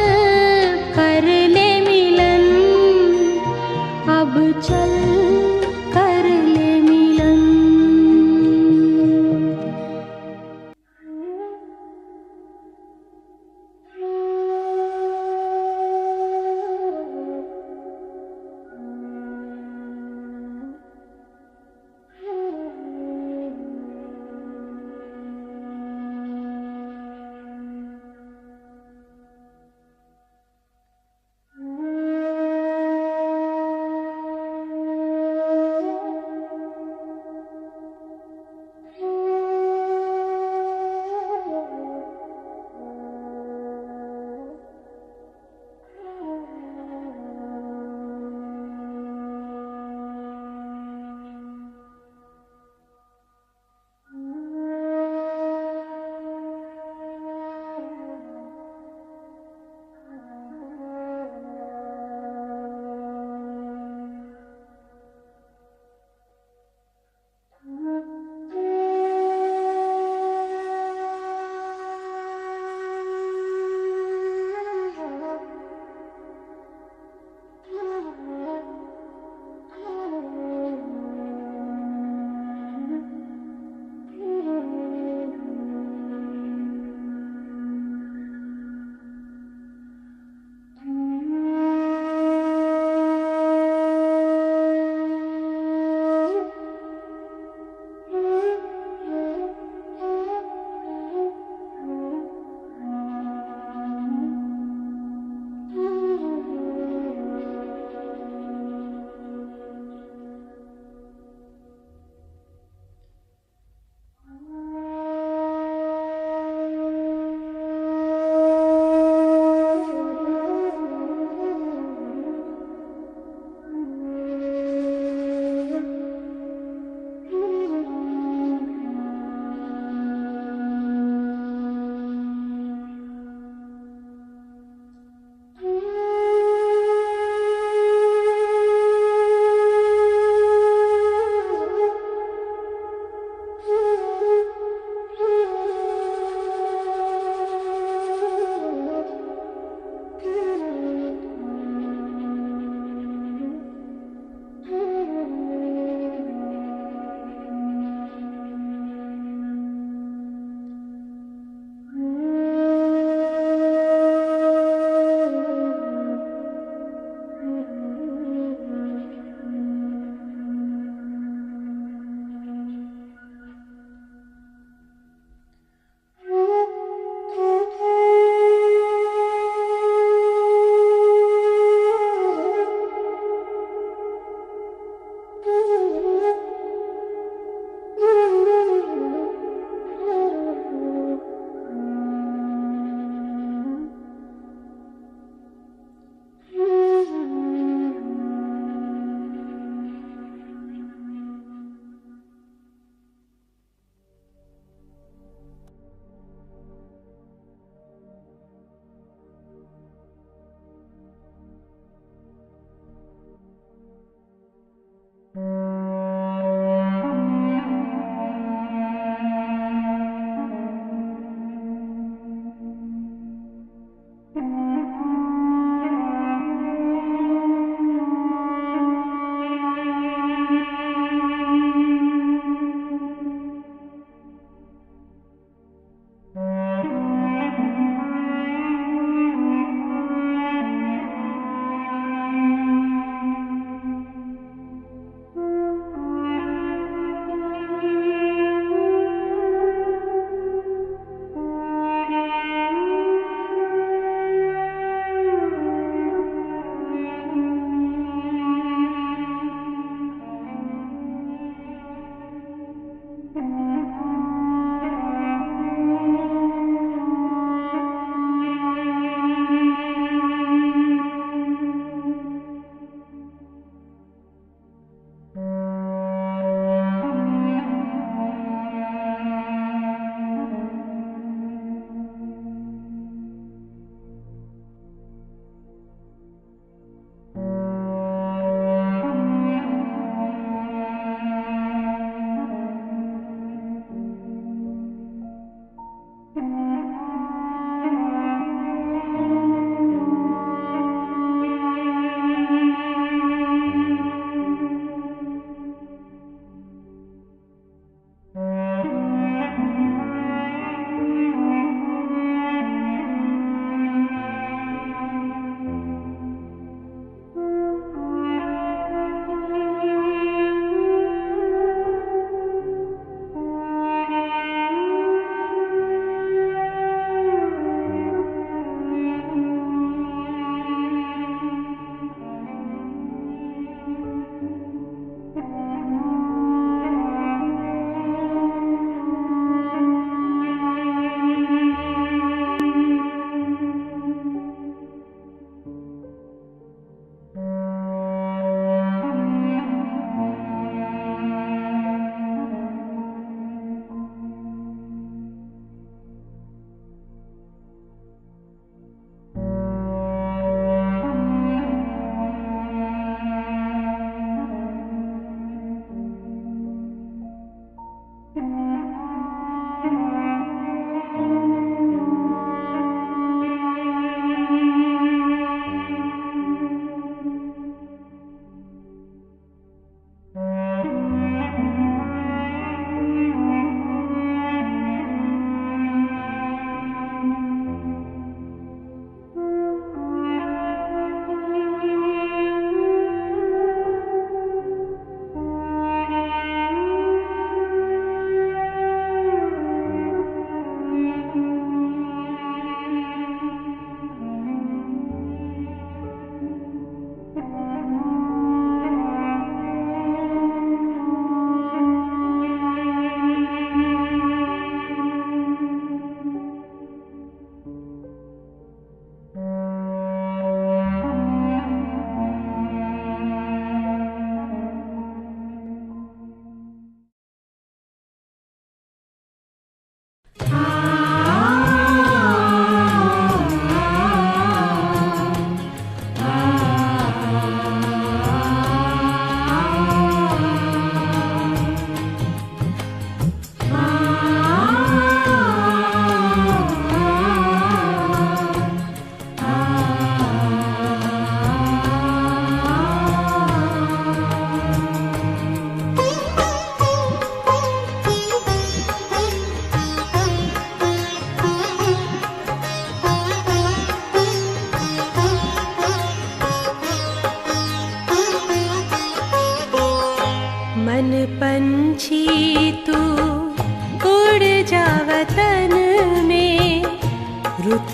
Speaker 6: कर ले मिलन, अब चल कर ले मिलन।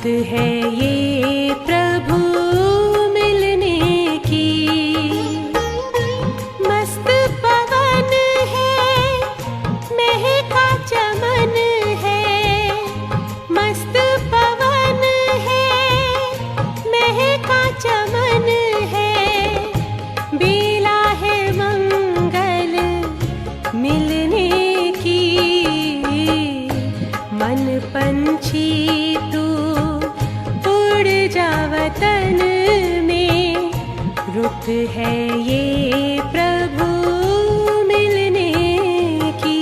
Speaker 6: रुत है ये प्रभु मिलने की। मस्त पवन है, महका चमन है, मस्त पवन है, महका चमन है, बेला है मंगल मिलने की। मन पंछी तू उड़ जा वतन में, रुत है ये प्रभु मिलने की।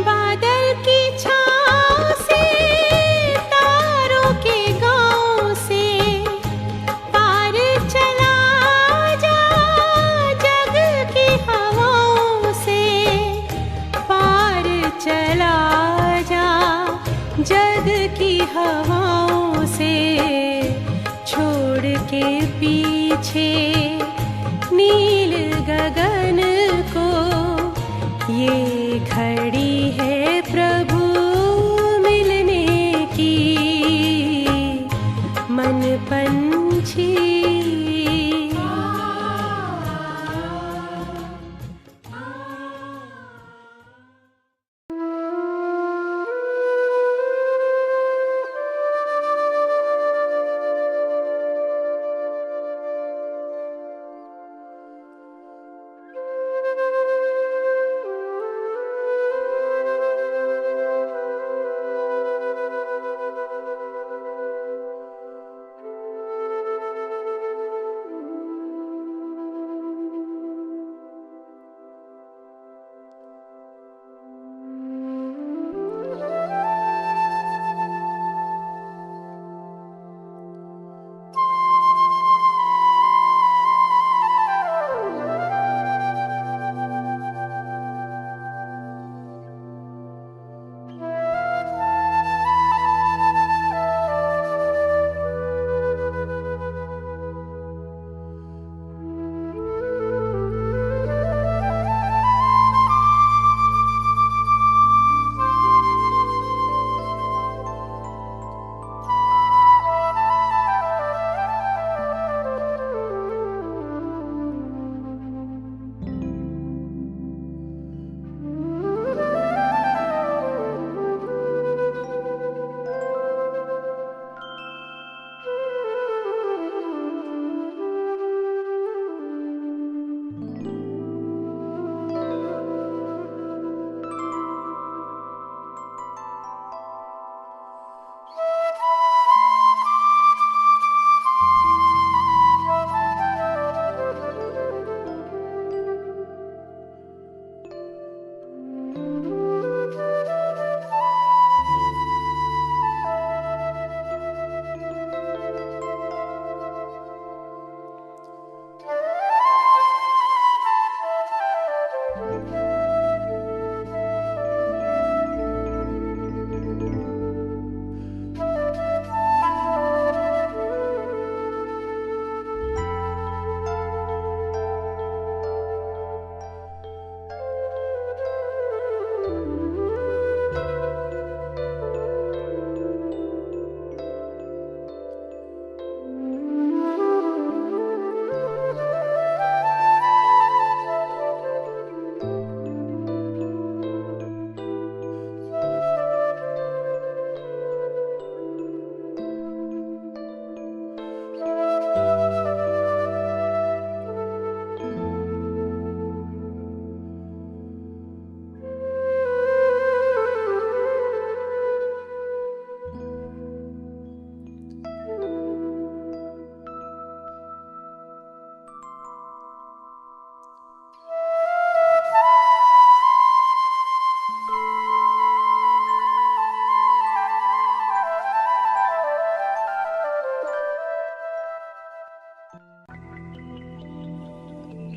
Speaker 6: बादल की छाँव से, तारों के गाँव से, पार चला जा जग की हवाओं से, पार चला जा जग की हवाओं से। छोड़ के पीछे नील गगन को, ये घड़ी है प्रभु मिलने की। मन पंछी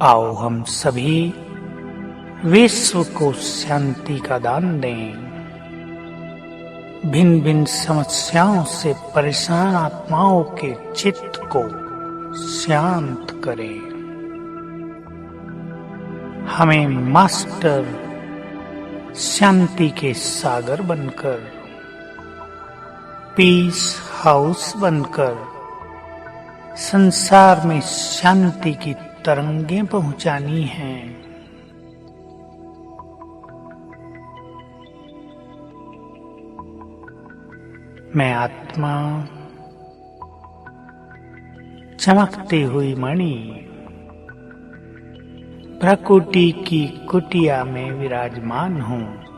Speaker 7: आओ हम सभी विश्व को शांति का दान दें, भिन्न भिन्न समस्याओं से परेशान आत्माओं के चित्त को शांत करें। हमें मास्टर शांति के सागर बनकर, पीस हाउस बनकर संसार में शांति की तरंगें पहुंचानी हैं। मैं आत्मा चमकती हुई मणि प्रकृति की कुटिया में विराजमान हूं।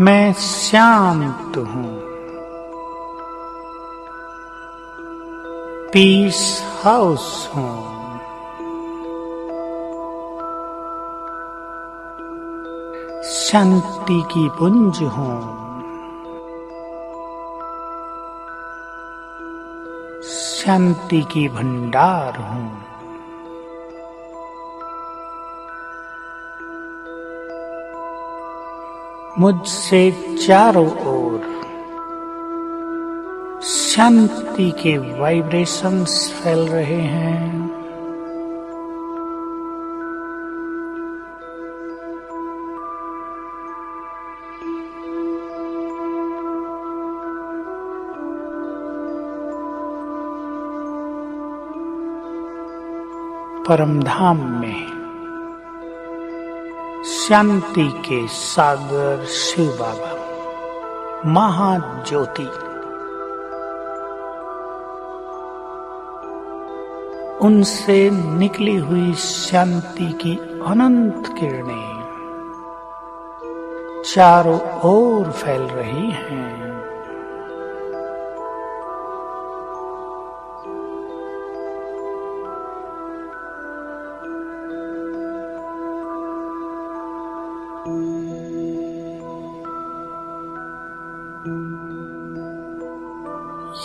Speaker 7: मैं शांत हूं। पीस हाउस हूं। शांति की पुंज हूं। शांति की भंडार हूं। मुझसे चारों ओर शांति के वाइब्रेशंस फैल रहे हैं। परमधाम में शांति के सागर शिव बाबा महाज्योति उनसे निकली हुई शांति की अनंत किरणें चारों ओर फैल रही हैं।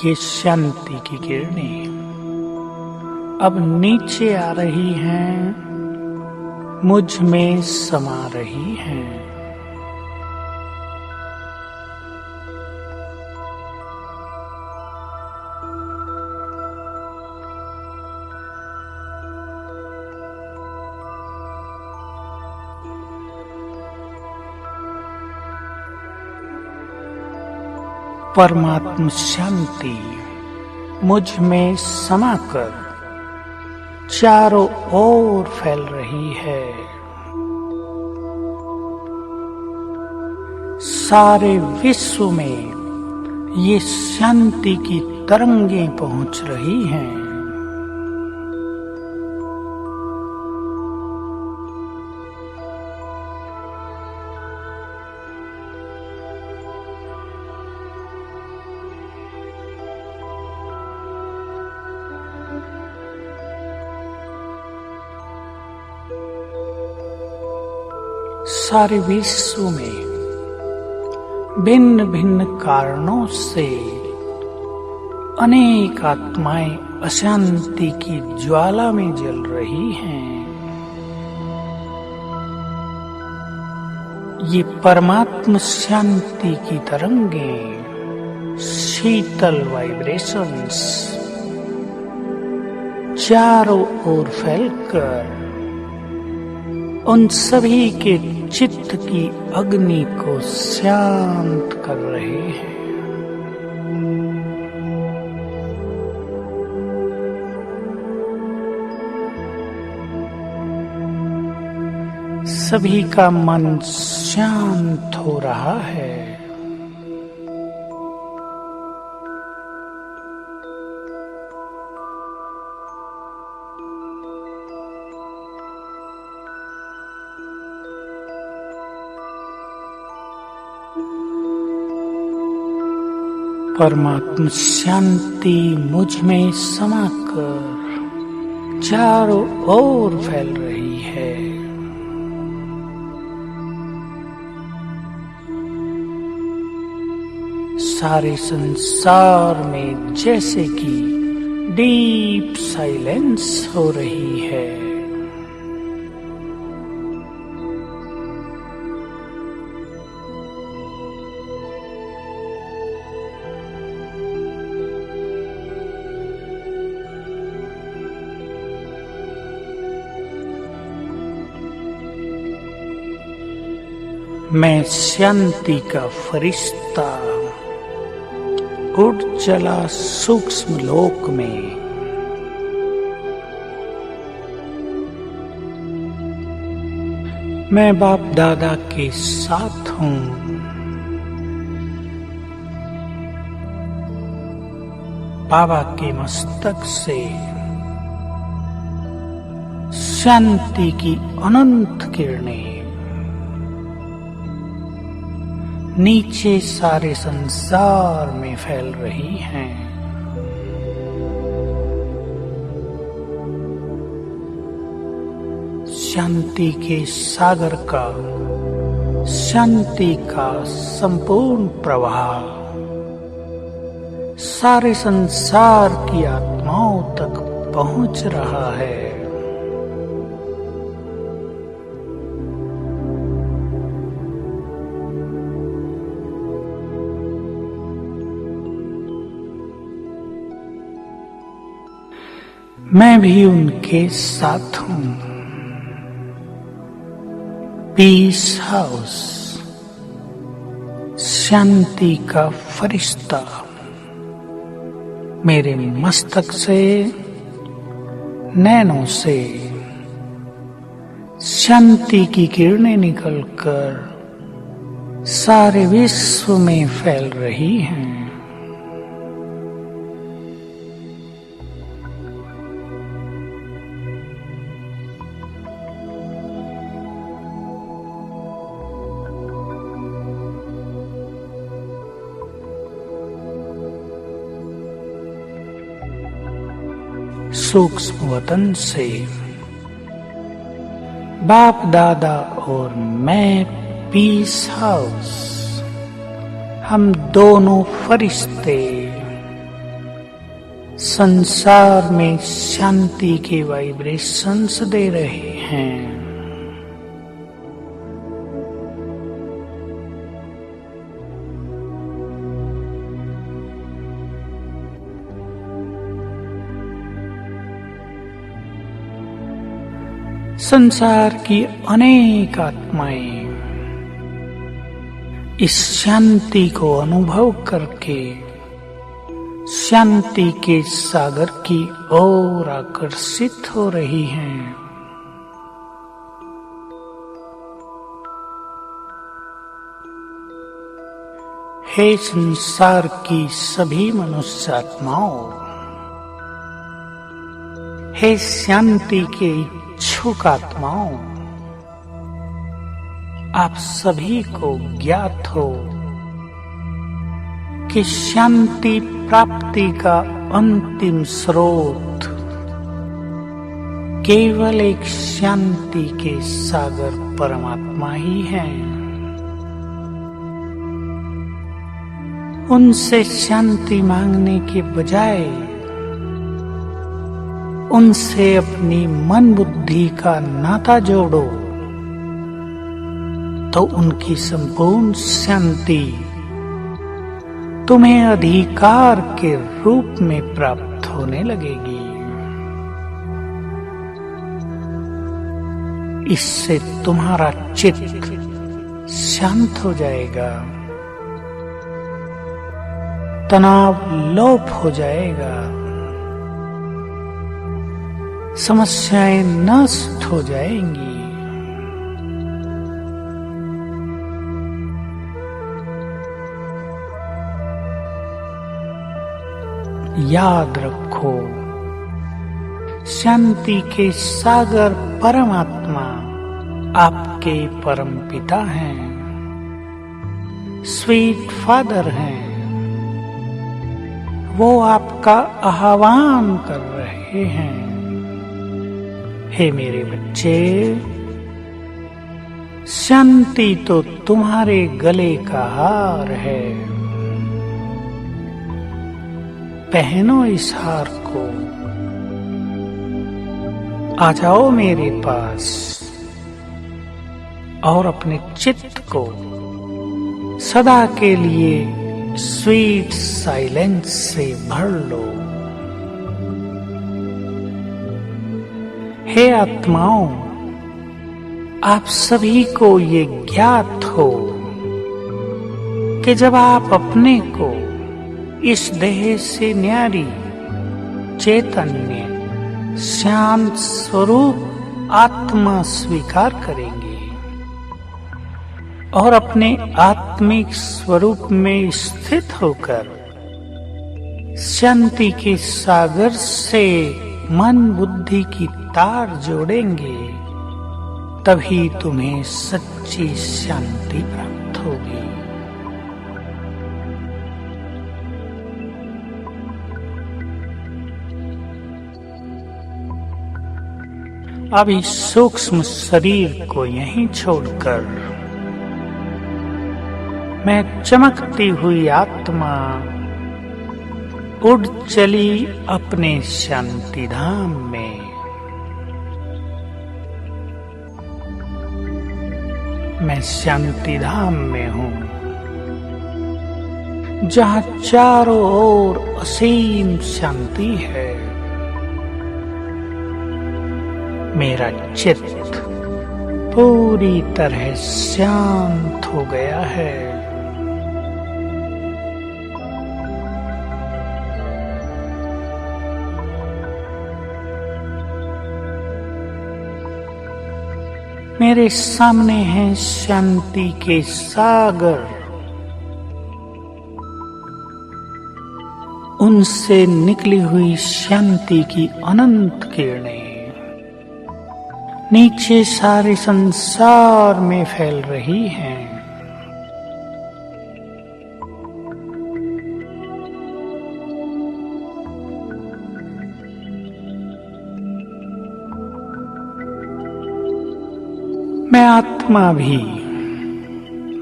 Speaker 7: ये शांति की किरणें अब नीचे आ रही हैं, मुझ में समा रही हैं। परमात्म शांति मुझ में समाकर चारों ओर फैल रही है। सारे विश्व में ये शांति की तरंगें पहुंच रही हैं। सारे विश्व में भिन्न भिन्न कारणों से अनेक आत्माएं अशांति की ज्वाला में जल रही हैं। ये परमात्म शांति की तरंगें, शीतल वाइब्रेशंस चारों ओर फैलकर उन सभी के चित्त की अग्नि को शांत कर रहे हैं। सभी का मन शांत हो रहा है। परमात्म शांति मुझ में समाकर चारों ओर फैल रही है। सारे संसार में जैसे कि डीप साइलेंस हो रही है। मैं शांति का फरिश्ता उड़ चला सूक्ष्म लोक में। मैं बाप दादा के साथ हूँ। बाबा के मस्तक से शांति की अनंत किरणें नीचे सारे संसार में फैल रही हैं। शांति के सागर का, शांति का संपूर्ण प्रवाह सारे संसार की आत्माओं तक पहुंच रहा है। मैं भी उनके साथ हूँ। पीस हाउस, शांति का फरिश्ता मेरे मस्तक से, नैनों से शांति की किरणें निकलकर सारे विश्व में फैल रही हैं। सूक्ष्म वतन से बाप दादा और मैं पीस हाउस, हम दोनों फरिश्ते संसार में शांति के वाइब्रेशंस दे रहे हैं। संसार की अनेक आत्माएं इस शांति को अनुभव करके शांति के सागर की ओर आकर्षित हो रही हैं। हे संसार की सभी मनुष्य आत्माओं, हे शांति के इच्छुक आत्माओं, आप सभी को ज्ञात हो कि शांति प्राप्ति का अंतिम स्रोत केवल एक शांति के सागर परमात्मा ही है। उनसे शांति मांगने के बजाय उनसे अपनी मन बुद्धि का नाता जोड़ो तो उनकी संपूर्ण शांति तुम्हें अधिकार के रूप में प्राप्त होने लगेगी। इससे तुम्हारा चित्त शांत हो जाएगा, तनाव लोप हो जाएगा, समस्याएं नष्ट हो जाएंगी। याद रखो, शांति के सागर परमात्मा आपके परम पिता हैं, स्वीट फादर हैं। वो आपका आह्वान कर रहे हैं। हे मेरे बच्चे, शांति तो तुम्हारे गले का हार है। पहनो इस हार को, आ जाओ मेरे पास और अपने चित्त को सदा के लिए स्वीट साइलेंस से भर लो। हे आत्माओं, आप सभी को ये ज्ञात हो कि जब आप अपने को इस देह से न्यारी चैतन्य शांत स्वरूप आत्मा स्वीकार करेंगे और अपने आत्मिक स्वरूप में स्थित होकर शांति के सागर से मन बुद्धि की तार जोड़ेंगे, तभी तुम्हें सच्ची शांति प्राप्त होगी। अब इस सूक्ष्म शरीर को यहीं छोड़कर मैं चमकती हुई आत्मा उड़ चली अपने शांति धाम में। मैं शांति धाम में हूँ, जहाँ चारों ओर असीम शांति है। मेरा चित्त पूरी तरह शांत हो गया है। मेरे सामने है शांति के सागर, उनसे निकली हुई शांति की अनंत किरणें नीचे सारे संसार में फैल रही हैं। मैं आत्मा भी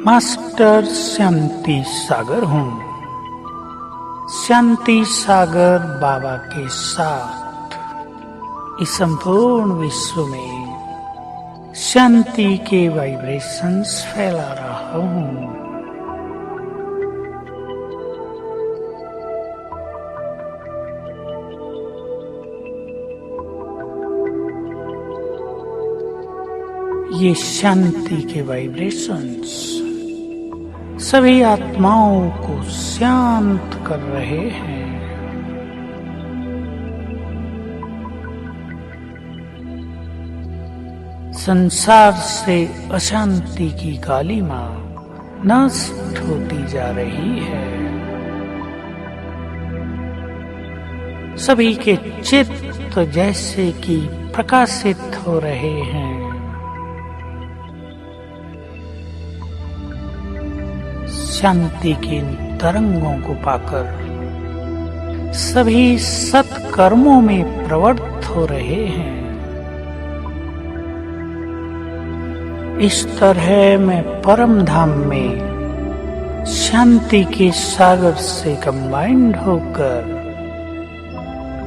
Speaker 7: मास्टर शांति सागर हूँ। शांति सागर बाबा के साथ इस संपूर्ण विश्व में शांति के वाइब्रेशंस फैला रहा हूँ। ये शांति के वाइब्रेशंस सभी आत्माओं को शांत कर रहे हैं। संसार से अशांति की कालिमा नष्ट होती जा रही है। सभी के चित्त जैसे कि प्रकाशित हो रहे हैं। शांति के तरंगों को पाकर सभी सत्कर्मों में प्रवृत्त हो रहे हैं। इस तरह मैं परम धाम में शांति के सागर से कंबाइंड होकर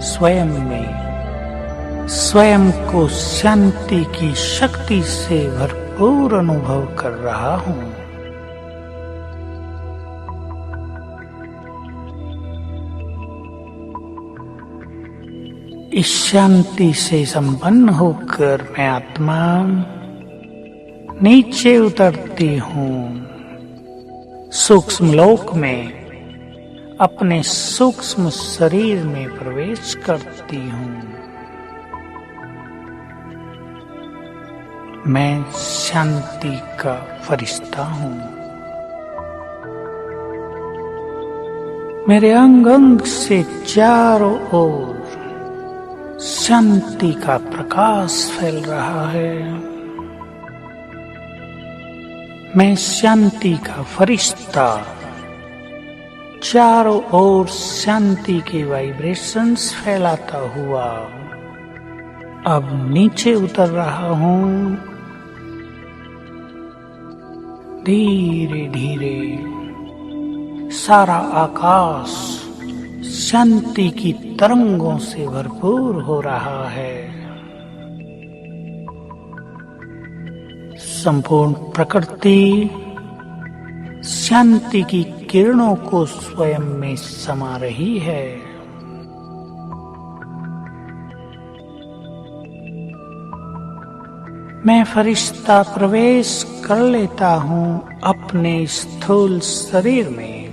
Speaker 7: स्वयं में स्वयं को शांति की शक्ति से भरपूर अनुभव कर रहा हूँ। इस शांति से संपन्न होकर मैं आत्मा नीचे उतरती हूँ, सूक्ष्म लोक में अपने सूक्ष्म शरीर में प्रवेश करती हूँ। मैं शांति का फरिश्ता हूँ। मेरे अंग अंग से चारों ओर शांति का प्रकाश फैल रहा है। मैं शांति का फरिश्ता चारों ओर शांति के वाइब्रेशंस फैलाता हुआ अब नीचे उतर रहा हूँ। धीरे धीरे सारा आकाश शांति की तरंगों से भरपूर हो रहा है। संपूर्ण प्रकृति शांति की किरणों को स्वयं में समा रही है। मैं फरिश्ता प्रवेश कर लेता हूं अपने स्थूल शरीर में।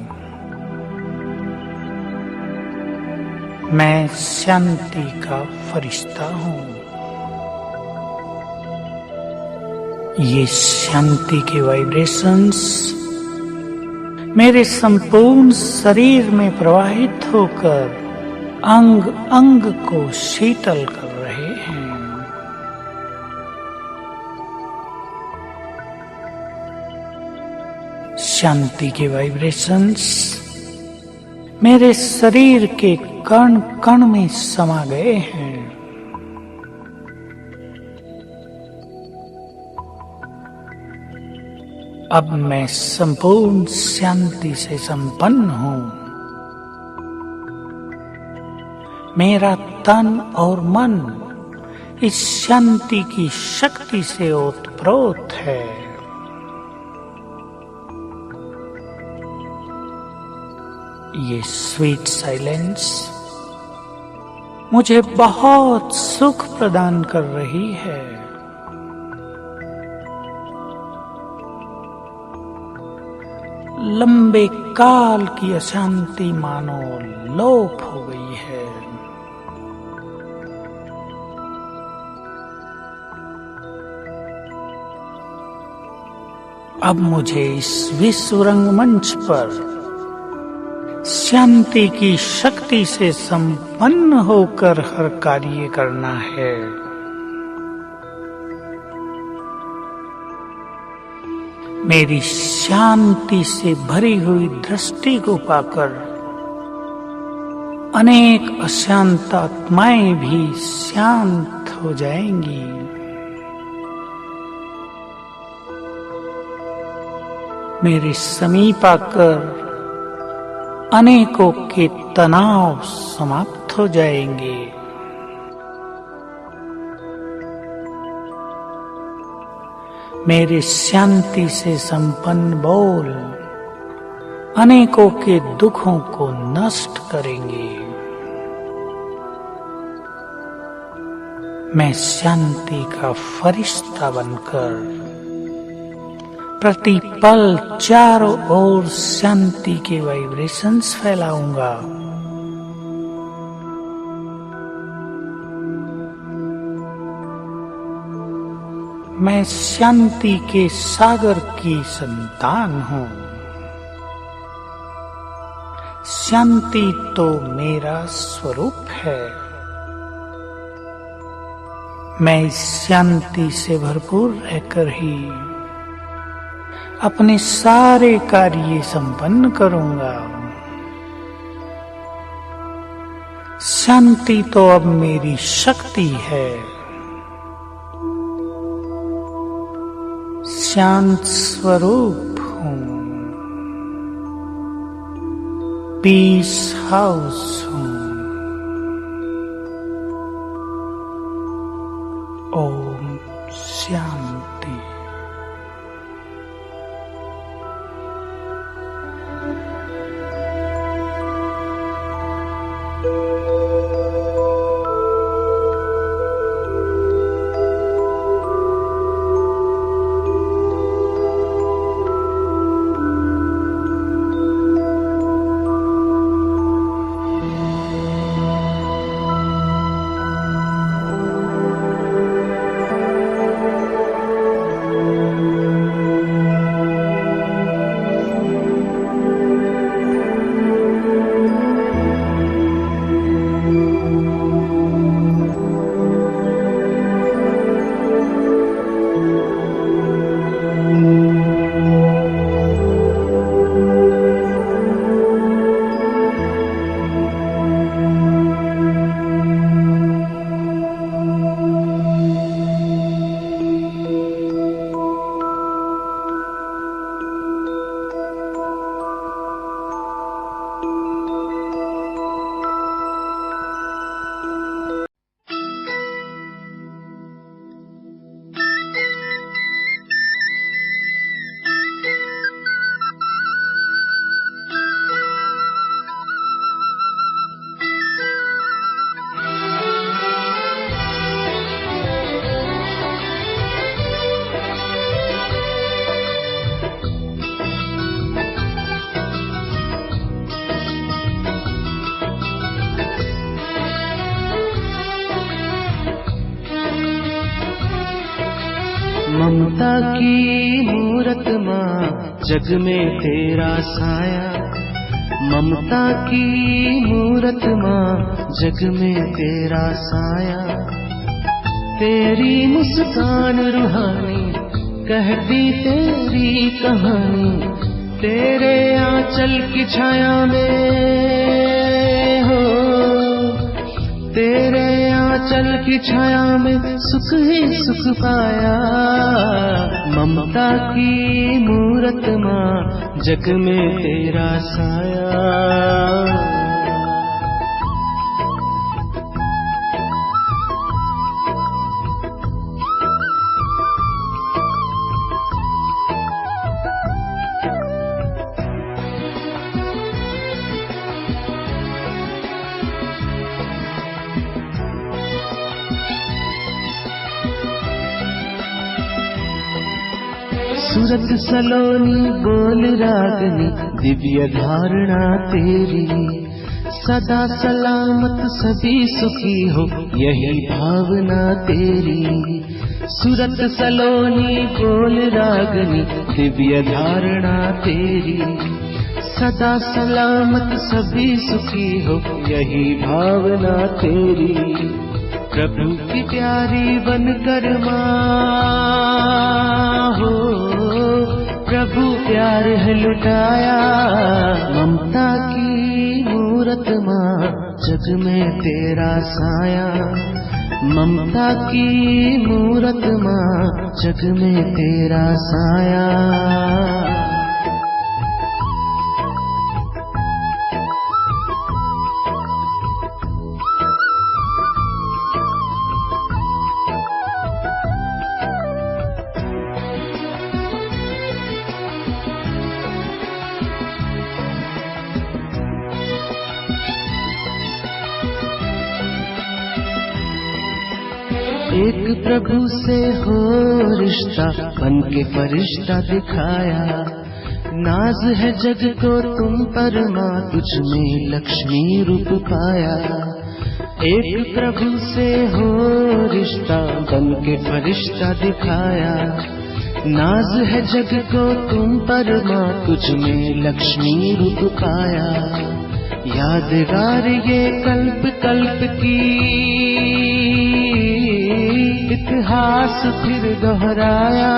Speaker 7: मैं शांति का फरिश्ता हूं। ये शांति के वाइब्रेशंस मेरे संपूर्ण शरीर में प्रवाहित होकर अंग अंग को शीतल कर रहे हैं। शांति के वाइब्रेशंस मेरे शरीर के कण कण में समा गए हैं। अब मैं संपूर्ण शांति से संपन्न हूं। मेरा तन और मन इस शांति की शक्ति से ओतप्रोत है। ये स्वीट साइलेंस मुझे बहुत सुख प्रदान कर रही है। लंबे काल की अशांति मानो लोप हो गई है। अब मुझे इस विश्व रंगमंच पर शांति की शक्ति से संपन्न होकर हर कार्य करना है। मेरी शांति से भरी हुई दृष्टि को पाकर अनेक अशांत आत्माएं भी शांत हो जाएंगी। मेरे समीप आकर अनेकों के तनाव समाप्त हो जाएंगे। मेरे शांति से संपन्न बोल अनेकों के दुखों को नष्ट करेंगे। मैं शांति का फरिश्ता बनकर प्रतिपल चारों ओर शांति के वाइब्रेशंस फैलाऊंगा। मैं शांति के सागर की संतान हूं। शांति तो मेरा स्वरूप है। मैं इस शांति से भरपूर रहकर ही अपने सारे कार्य संपन्न करूंगा। शांति तो अब मेरी शक्ति है। शांत स्वरूप हूं। पीस हाउस हूं। ओम शांति।
Speaker 8: ममता की मूरत माँ जग में तेरा साया, ममता की मूरत माँ जग में तेरा साया। तेरी मुस्कान रूहानी कहती तेरी कहानी, तेरे आंचल की छाया में हो, तेरे आंचल की छाया में सुख ही सुख पाया। ममता की मूरत माँ जग में तेरा साया। सूरत सलोनी बोल रागनी दिव्य धारणा तेरी, सदा सलामत सभी सुखी हो यही भावना तेरी। सूरत सलोनी बोल रागनी दिव्य धारणा तेरी, सदा सलामत सभी सुखी हो यही भावना तेरी। प्रभु की प्यारी बनकर माँ हो, प्रभु प्यार है लुटाया। ममता की मूरत माँ जग में तेरा साया, ममता की मूरत माँ जग में तेरा साया। एक प्रभु से हो रिश्ता बन के फरिश्ता दिखाया, नाज है जग को तुम पर माँ तुझ में लक्ष्मी रूप पाया। एक प्रभु से हो रिश्ता बन के फरिश्ता दिखाया, नाज है जग को तुम पर माँ तुझ में लक्ष्मी रूप पाया। यादगार ये कल्प कल्प की इतिहास फिर दोहराया।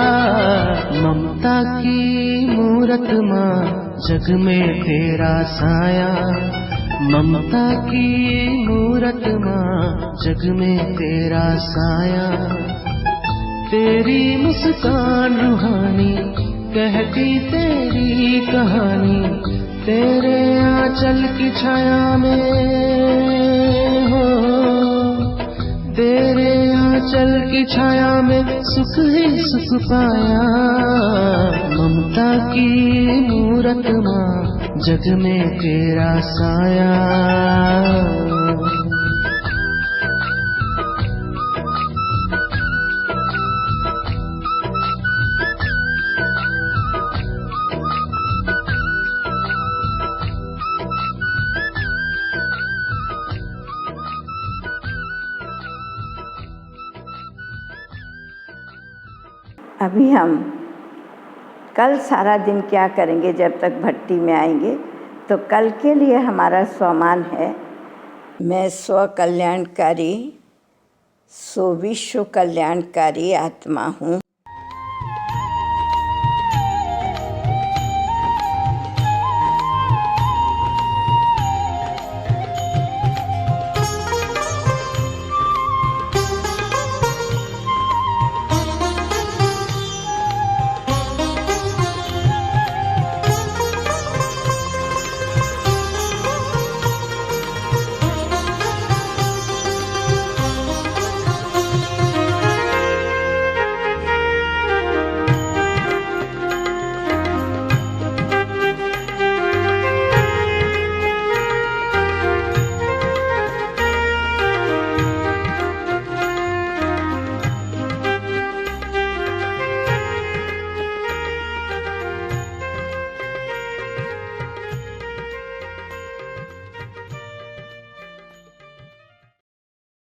Speaker 8: ममता की मूरत माँ जग में तेरा साया, ममता की मूरत माँ जग में तेरा साया। तेरी मुस्कान रूहानी कहती तेरी कहानी, तेरे आंचल की छाया में हो, तेरे आंचल की छाया में सुख ही सुख पाया। ममता की मूरत माँ जग में तेरा साया।
Speaker 3: अभी हम कल सारा दिन क्या करेंगे जब तक भट्टी में आएंगे, तो कल के लिए हमारा स्वमान है, मैं स्व कल्याणकारी सो विश्व कल्याणकारी आत्मा हूँ।